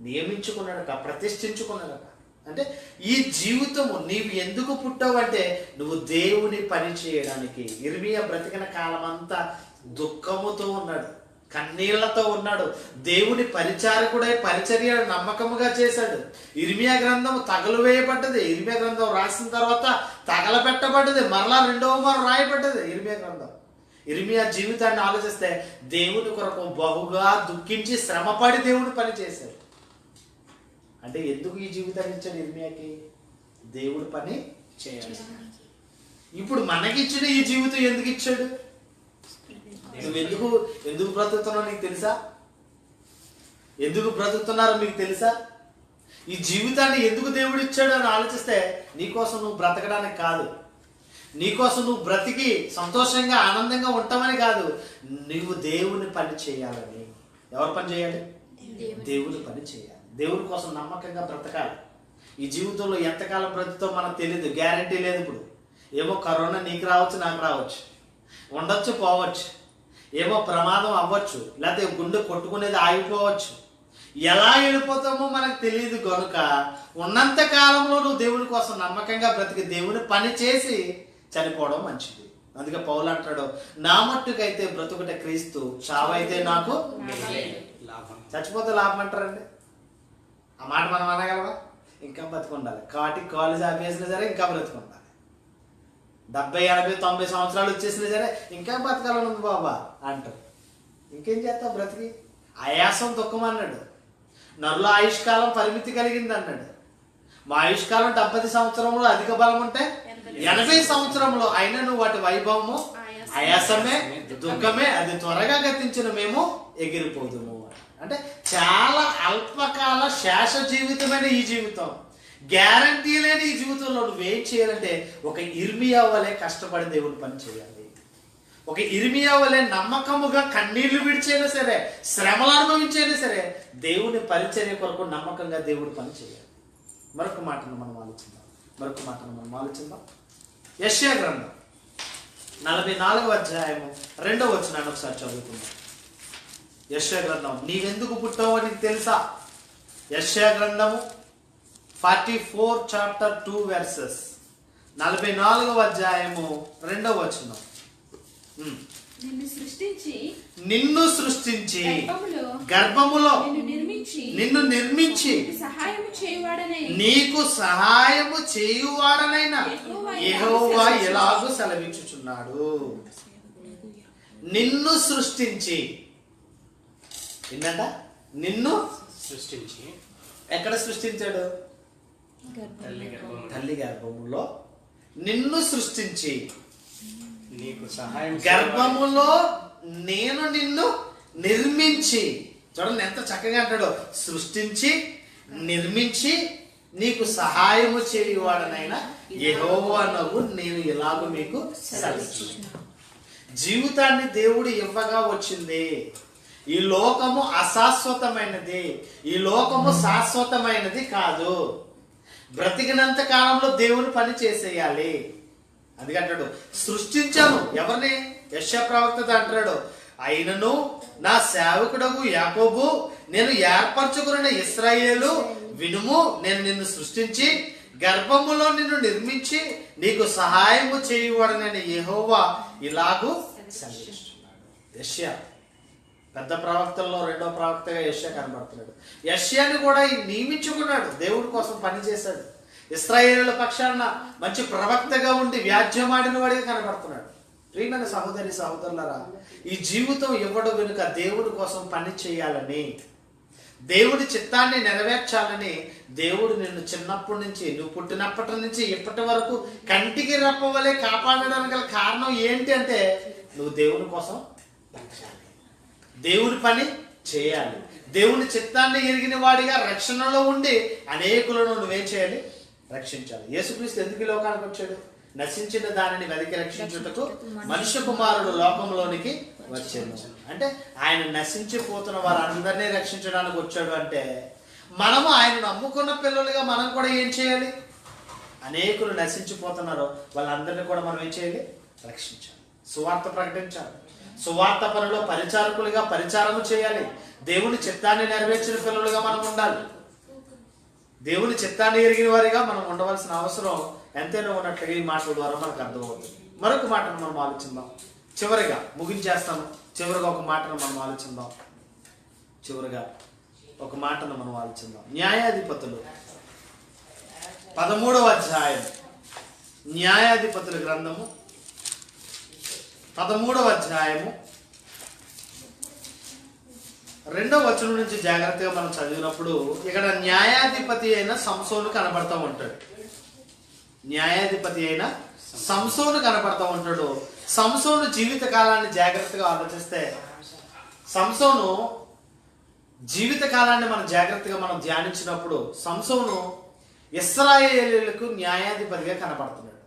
నియమించుకున్నాడట, ప్రతిష్ఠించుకున్నాడట. అంటే ఈ జీవితము నీవు ఎందుకు పుట్టావు అంటే నువ్వు దేవుని పని చేయడానికి. ఇర్మియా బ్రతికిన కాలం అంతా దుఃఖముతో ఉన్నాడు, కన్నీళ్లతో ఉన్నాడు. దేవుని పరిచారకుడై పరిచర్య నమ్మకముగా చేశాడు. ఇర్మియా గ్రంథం తగలువేయబడ్డది. ఇర్మియా గ్రంథం రాసిన తర్వాత తగలబెట్టబడ్డది, మరలా 2వ మారు రాయబడ్డది ఇర్మియా గ్రంథం. ఇర్మియా జీవితాన్ని ఆలోచిస్తే దేవుని కొరకు బహుగా దుఃఖించి శ్రమపడి దేవుని పని చేశాడు. అంటే ఎందుకు ఈ జీవితాన్ని ఇచ్చాడు ఇర్మియాకి? దేవుడి పని చేయాలి. ఇప్పుడు మనకిచ్చిన ఈ జీవితం ఎందుకు ఇచ్చాడు? నువ్వు ఎందుకు బ్రతుకుతున్నావు నీకు తెలుసా? ఎందుకు బ్రతుకుతున్నారో మీకు తెలుసా? ఈ జీవితాన్ని ఎందుకు దేవుడు ఇచ్చాడు అని ఆలోచిస్తే నీకోసం నువ్వు బ్రతకడానికి కాదు, నీకోసం నువ్వు బ్రతికి సంతోషంగా ఆనందంగా ఉంటామని కాదు, నువ్వు దేవుని పని చేయాలని. ఎవరి పని చేయాలి? దేవుని పని చేయాలి. దేవుని కోసం నమ్మకంగా బ్రతకాలి. ఈ జీవితంలో ఎంతకాలం బ్రతుకుతో మనకు తెలియదు, గ్యారంటీ లేదు. ఇప్పుడు ఏమో కరోనా నీకు రావచ్చు, నాకు రావచ్చు, ఉండొచ్చు, పోవచ్చు, ఏమో ప్రమాదం అవ్వచ్చు, లేకపోతే గుండె కొట్టుకునేది ఆగిపోవచ్చు. ఎలా వెళ్ళిపోతామో మనకు తెలియదు. కనుక ఉన్నంత కాలంలో నువ్వు దేవుని కోసం నమ్మకంగా బ్రతికి దేవుని పని చేసి చనిపోవడం మంచిది. అందుకే పౌలు అంటాడు, నా మట్టుకైతే బ్రతుకుట క్రీస్తు, చావైతే నాకు లాభం. చచ్చిపోతే లాభం అంటారండి. ఆ మాట మనం అనగలవా? ఇంకా బతుకుండాలి. కాలేజ్ ఆపేసినా సరే ఇంకా బ్రతుకుండాలి. 70, 80, 90 సంవత్సరాలు వచ్చేసినా సరే ఇంకా బతకాలనుంది బాబా అంటారు. ఇంకేం చేస్తావు బ్రతికి? ఆయాసం దుఃఖం అన్నాడు. నరుల ఆయుష్కాలం పరిమితి కలిగింది అన్నాడు. మా ఆయుష్కాలం 70 సంవత్సరంలో అధిక బలం ఉంటే 80 సంవత్సరంలో అయినా నువ్వు వాటి వైభవము ఆయాసమే దుఃఖమే అది త్వరగా గతించిన మేము ఎగిరిపోదుము. అంటే చాలా అల్పకాల శాశ్వత జీవితమైన ఈ జీవితం, గ్యారంటీ లేని ఈ జీవితంలో నువ్వేం చేయాలంటే ఒక ఇర్మియా వలె కష్టపడి దేవుని పని చేయాలి. ఒక ఇర్మియా వలె నమ్మకముగా కన్నీళ్లు విడిచైనా సరే, శ్రమలు అనుభవించైనా సరే దేవుని పరిచర్య కొరకు నమ్మకంగా దేవుడి పని చేయాలి. మరొక మాటను మనం ఆలోచిద్దాం. యెషయా గ్రంథం 44వ అధ్యాయము 2వ వచనాన్ని ఒకసారి చదువుకుందాం. యెషయా గ్రంథం, నీవెందుకు పుట్టావో నీకు తెలుసా? యెషయా గ్రంథము 44 చాప్టర్ 2 వెర్సెస్ 44వ అధ్యాయము 2వ వచనం. నిన్ను సృష్టించి గర్భములో నిన్ను నిర్మించి నీకు సహాయము చేయువాడనైనా యెహోవా ఎలాగూ సెలవించుచున్నాడు. నిన్ను సృష్టించి, ఏంటంట? నిన్ను సృష్టించి. ఎక్కడ సృష్టించాడు? తల్లి గర్భములో నిన్ను సృష్టించి, నీకు సహాయం గర్భములో నేను నిన్ను నిర్మించి. చూడండి ఎంత చక్కగా అంటాడో, సృష్టించి నిర్మించి నీకు సహాయము చేయువాడనైనా యెహోవా నగు నేను ఎలాగో మీకు సెలవిస్తున్నాను. జీవితాన్ని దేవుడు ఇవ్వగా వచ్చింది. ఈ లోకము అశాశ్వతమైనది, ఈ లోకము శాశ్వతమైనది కాదు. బ్రతికినంత కాలంలో దేవుని పని చేసేయాలి. అందుకంటాడు సృష్టించాను ఎవరిని? యెషయా ప్రవక్త అంటాడు, అయినను నా సేవకుడగు యాకోబు, నేను ఏర్పరచుకున్న ఇశ్రాయేలు వినుము, నేను నిన్ను సృష్టించి గర్భములో నిన్ను నిర్మించి నీకు సహాయము చేయువాడనైన యెహోవా ఇలాగూ సెలవిస్తున్నాడు. యెషయా పెద్ద ప్రవక్తల్లో 2వ ప్రవక్తగా యెషయా కనబడుతున్నాడు. యెషయాని కూడా నియమించుకున్నాడు, దేవుడి కోసం పనిచేశాడు. ఇశ్రాయేలుల పక్షాన మంచి ప్రవక్తగా ఉండి వ్యాజ్యమాడిన వాడిగా కనబడుతున్నాడు. ప్రియమైన సహోదరి సహోదరులారా, ఈ జీవితం ఇవ్వడం వెనుక దేవుడి కోసం పని చేయాలని, దేవుడి చిత్తాన్ని నెరవేర్చాలని దేవుడు నిన్ను చిన్నప్పటి నుంచి, నువ్వు పుట్టినప్పటి నుంచి ఇప్పటి వరకు కంటికి రెప్పవలే కాపాడడానికి గల కారణం ఏంటి అంటే నువ్వు దేవుని కోసం బతకాలి, దేవుని పని చేయాలి, దేవుని చిత్తాన్ని ఎరిగిన వాడిగా రక్షణలో ఉండి అనేకులను నువ్వేం చేయాలి? రక్షించాలి. యేసుక్రీస్తు ఎందుకు ఈ లోకానికి వచ్చాడు? నశించిన దానిని వెతికి రక్షించుటకు మనుష్య కుమారుడు లోకంలోనికి వచ్చాడు. అంటే ఆయన నశించిపోతున్న వారందరినీ రక్షించడానికి వచ్చాడు. అంటే మనము ఆయన నమ్ముకున్న పిల్లలుగా మనం కూడా ఏం చేయాలి? అనేకులు నశించిపోతున్నారు, వాళ్ళందరినీ కూడా మనం ఏం చేయాలి? రక్షించాలి, సువార్త ప్రకటించాలి, సువార్త పనిలో పరిచారకులుగా పరిచారము చేయాలి. దేవుని చిత్తాన్ని నెరవేర్చిన పిల్లలుగా మనం ఉండాలి. దేవుని చిత్తాన్ని ఎరిగిన వారిగా మనం ఉండవలసిన అవసరం ఎంతైనా ఉన్నట్లుగా ఈ మాటల ద్వారా మనకు అర్థమవుతుంది. మరొక మాటను మనం ఆలోచిద్దాం. చివరిగా ముగించేస్తాను. చివరిగా ఒక మాటను మనం ఆలోచిద్దాం. న్యాయాధిపతులు 13వ అధ్యాయం, న్యాయాధిపతుల గ్రంథము 13వ అధ్యాయము 2వ వచనం నుంచి జాగ్రత్తగా మనం చదివినప్పుడు ఇక్కడ న్యాయాధిపతి అయిన సంసోను కనబడతా ఉంటాడు. న్యాయాధిపతి అయిన సంసోను కనబడతా ఉంటాడు. సంసోను జీవిత కాలాన్ని జాగ్రత్తగా ఆలోచిస్తే, సంసోను జీవిత కాలాన్ని మనం జాగ్రత్తగా మనం ధ్యానించినప్పుడు సంసోను ఇశ్రాయేలీయులకు న్యాయాధిపతిగా కనబడుతున్నాడు.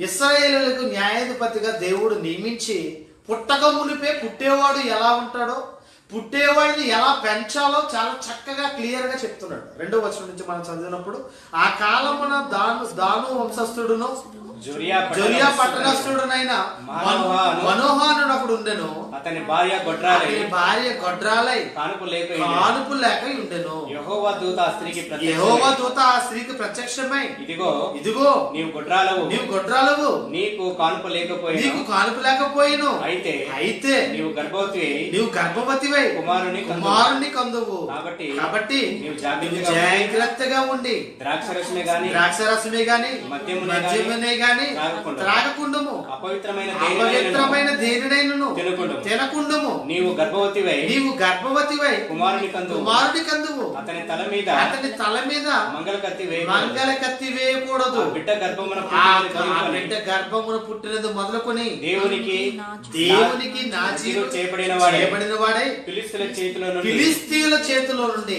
ఇశ్రాయేలీయులకు న్యాయాధిపతిగా దేవుడు నియమించి పుట్టక మునిపే పుట్టేవాడు ఎలా ఉంటాడో, పుట్టేవాడిని ఎలా పెంచాలో చాలా చక్కగా క్లియర్ గా చెప్తున్నాడు. 2వ వచనం నుంచి మనం చదివినప్పుడు, ఆ కాలమున దాను వంశస్థుడును జొరియా పట్టణస్థుడునైన మనోహాను అప్పుడు ఉండెను. అతని భార్య గొడ్రాలై కానుపు లేక ఉండెను. యెహోవా దూత ఆ స్త్రీకి ప్రత్యక్షమై, ఇదిగో నీవు గొడ్రాలవు, నీకు కానుపు లేకపోయిను, అయితే నీవు గర్భవతి గర్భవతివై కుమారుని కందువు. కాబట్టి నీవు జాగ్రత్తగా ఉండి ద్రాక్షరసమే గాని మద్యమునే గాని త్రాగకుండము, అపవిత్రమైన దేనినైనను తినకుండము. నీవు గర్భవతివై కుమారుని కందువు. అతని తల మీద మంగళ కత్తి వేయకూడదు. బిడ్డ గర్భమున పుట్టినది మొదలుకొని దేవునికి నాజీరు చేయబడిన వాడై ఫిలిస్తీయుల చేతిలో నుండి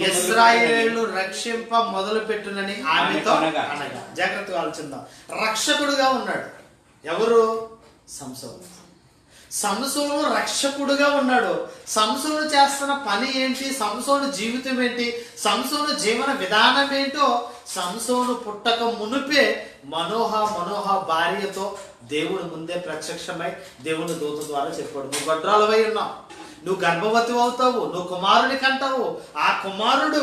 ఇశ్రాయేలు రక్షింప మొదలు పెట్టునని ఆమెతో అనగా. జాగ్రత్తగా ఆలోచిద్దాం. రక్షకుడుగా ఉన్నాడు ఎవరు? సంసోను రక్షకుడుగా ఉన్నాడు. సంసోను చేస్తున్న పని ఏంటి? సంసోను జీవితం ఏంటి? సంసోను జీవన విధానం ఏంటో సంసోను పుట్టక మునుపే మనోహ భార్యతో దేవుడు ముందే ప్రత్యక్షమై దేవుని దూత ద్వారా చెప్పాడు, నువ్వు గొడ్రాలవై ఉన్నావు, నువ్వు గర్భవతి అవుతావు, నువ్వు కుమారుని కంటావు. ఆ కుమారుడు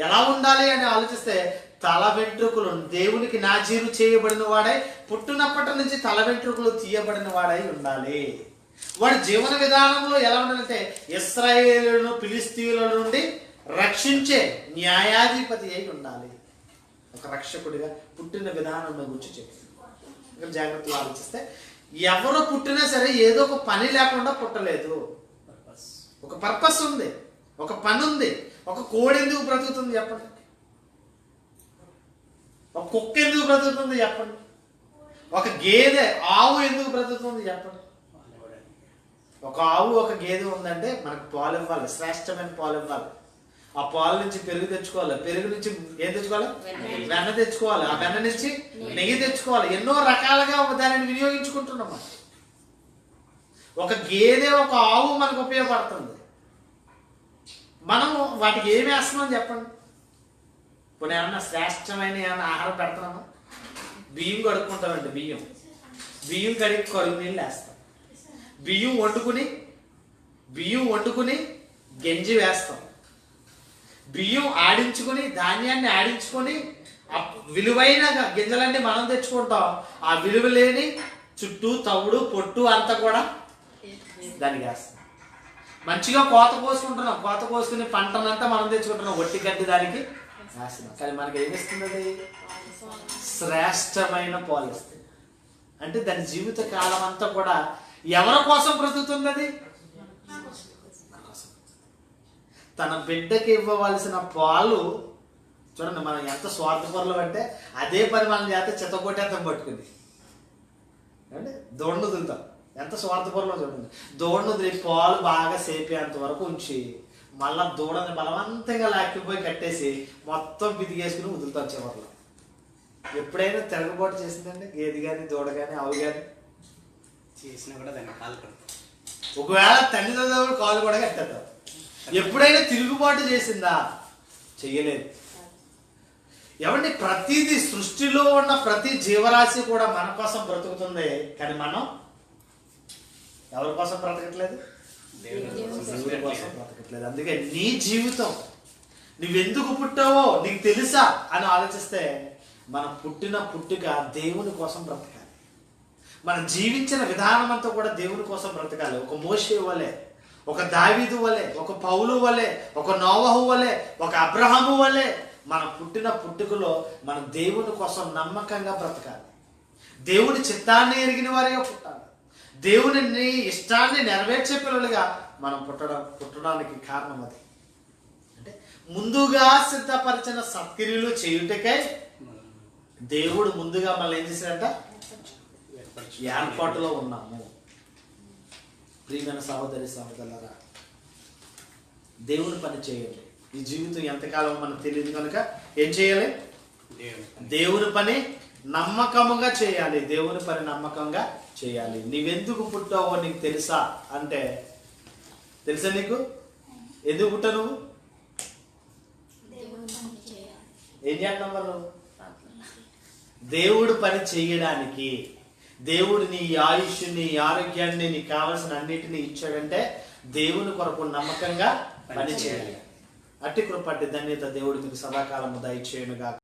ఎలా ఉండాలి అని ఆలోచిస్తే తల వెంట్రుకలు దేవునికి నాజీరు చేయబడిన వాడై, పుట్టినప్పటి నుంచి తల వెంట్రుకలు తీయబడిన వాడై ఉండాలి. వాడి జీవన విధానంలో ఎలా ఉండాలంటే ఇశ్రాయేలును ఫిలిస్తీయుల నుండి రక్షించే న్యాయాధిపతి అయి ఉండాలి. ఒక రక్షకుడిగా పుట్టిన విధానం గురించి చెప్పి జాగ్రత్తగా ఆలోచిస్తే ఎవరు పుట్టినా సరే ఏదో ఒక పని లేకుండా పుట్టలేదు. ఒక పర్పస్ ఉంది, ఒక పని ఉంది. ఒక కోడి ఎందుకు బ్రతుకుతుంది చెప్పండి? ఒక కుక్క ఎందుకు బ్రతుకుతుంది చెప్పండి? ఒక గేదె ఆవు ఎందుకు బ్రతుకుతుంది చెప్పండి? ఒక ఆవు ఒక గేదె ఉందంటే మనకు పాలు ఇవ్వాలి, శ్రేష్టమైన పాలు ఇవ్వాలి. ఆ పాలు నుంచి పెరుగు తెచ్చుకోవాలి, పెరుగు నుంచి ఏం తెచ్చుకోవాలి? వెన్న తెచ్చుకోవాలి, ఆ వెన్న నుంచి నెయ్యి తెచ్చుకోవాలి. ఎన్నో రకాలుగా దానిని వినియోగించుకుంటున్నాం. ఒక గేదె ఒక ఆవు మనకు ఉపయోగపడుతుంది. మనం వాటికి ఏమి వేస్తున్నాం చెప్పండి? ఇప్పుడు ఏమన్నా శ్రేష్టమైన ఏమన్నా ఆహారం పెడుతున్నామా? బియ్యం కడుక్కుంటామండి. బియ్యం కడిగి కరుగు నీళ్ళు వేస్తాం. బియ్యం వండుకుని గంజి వేస్తాం. బియ్యం ఆడించుకుని ధాన్యాన్ని ఆడించుకొని విలువైన గింజలన్నీ మనం తెచ్చుకుంటాం. ఆ విలువ లేని చుట్టూ తవుడు పొట్టు అంతా కూడా దానికి వేస్తాం. మంచిగా కోత కోసుకుంటున్నాం, కోత కోసుకుని పంటనంతా మనం తెచ్చుకుంటున్నాం, ఒట్టి గడ్డి దానికి వేస్తున్నాం. కానీ మనకి ఏమిస్తుంది? అది శ్రేష్టమైన పాలు ఇస్తుంది. అంటే దాని జీవిత కాలం అంతా కూడా ఎవరి కోసం బ్రతుకుతుంది? అది తన బిడ్డకి ఇవ్వవలసిన పాలు. చూడండి మనం ఎంత స్వార్థపరులు అంటే అదే పని మనం చేస్తే చిత్తకొట్టేస్తాం పట్టుకుని అంటే దోడ్ను వదులుతాం. ఎంత స్వార్థపరులో చూడండి. దూడను వదిలి పాలు బాగా సేపేంత వరకు ఉంచి మళ్ళా దూడని బలవంతంగా లాక్కిపోయి కట్టేసి మొత్తం పితికేసుకుని వదులుతాం చివరిలో. ఎప్పుడైనా తిరగబాటు చేసిందండి గేదె కానీ దూడ కానీ ఆవు కానీ? చేసినా కూడా దాన్ని కాలు కడతాం. ఒకవేళ తల్లిదండ్రులు కాలు కూడా కట్టేద్దాం. ఎప్పుడైనా తిరుగుబాటు చేసిందా? చెయ్యలేదు. ఏమంటే ప్రతిదీ సృష్టిలో ఉన్న ప్రతి జీవరాశి కూడా మన కోసం బ్రతుకుతుంది. కానీ మనం ఎవరి కోసం బ్రతకట్లేదు? దేవుడి కోసం బ్రతకట్లేదు. అందుకే నీ జీవితం నువ్వెందుకు పుట్టావో నీకు తెలుసా అని ఆలోచిస్తే మనం పుట్టిన పుట్టుక దేవుని కోసం బ్రతకాలి. మనం జీవించిన విధానం అంతా కూడా దేవుని కోసం బ్రతకాలి. ఒక మోషే వలె, ఒక దావీదు వలె, ఒక పౌలు వలె, ఒక నోవహు వలె, ఒక అబ్రహాము వలె మన పుట్టిన పుట్టుకలో మనం దేవుని కోసం నమ్మకంగా బ్రతకాలి. దేవుని చిత్తాన్ని ఎరిగిన వారిగా పుట్టాలి. దేవుని ఇష్టాన్ని నెరవేర్చే పిల్లలుగా మనం పుట్టడానికి కారణం అది. అంటే ముందుగా సిద్ధపరిచిన సత్క్రియలు చేయుటకై దేవుడు ముందుగా మళ్ళీ ఏం చేశాడంట? ఏర్పాటులో ఉన్నాము. ప్రియమైన సహోదరి సహోదరులారా, దేవుని పని చేయండి. ఈ జీవితం ఎంతకాలం మనకు తెలియదు కనుక ఏం చేయాలి? దేవుని పని నమ్మకముగా చేయాలి. దేవుని పని నమ్మకంగా చేయాలి. నీవెందుకు పుట్టావో నీకు తెలుసా అంటే, తెలుసా నీకు? ఎందుకు పుట్టా నువ్వు? ఏం చేస్తున్నావు మరి నువ్వు? దేవుడు పని చేయడానికి. దేవుడు నీ ఆయుష్ని, ఆరోగ్యాన్ని, నీకు కావలసిన అన్నిటినీ ఇచ్చాడంటే దేవుని కొరకు నమ్మకంగా పని చేయాలి. అట్టి కృప, ధన్యత దేవుడు మీకు సదాకాలము దయచేయునుగా.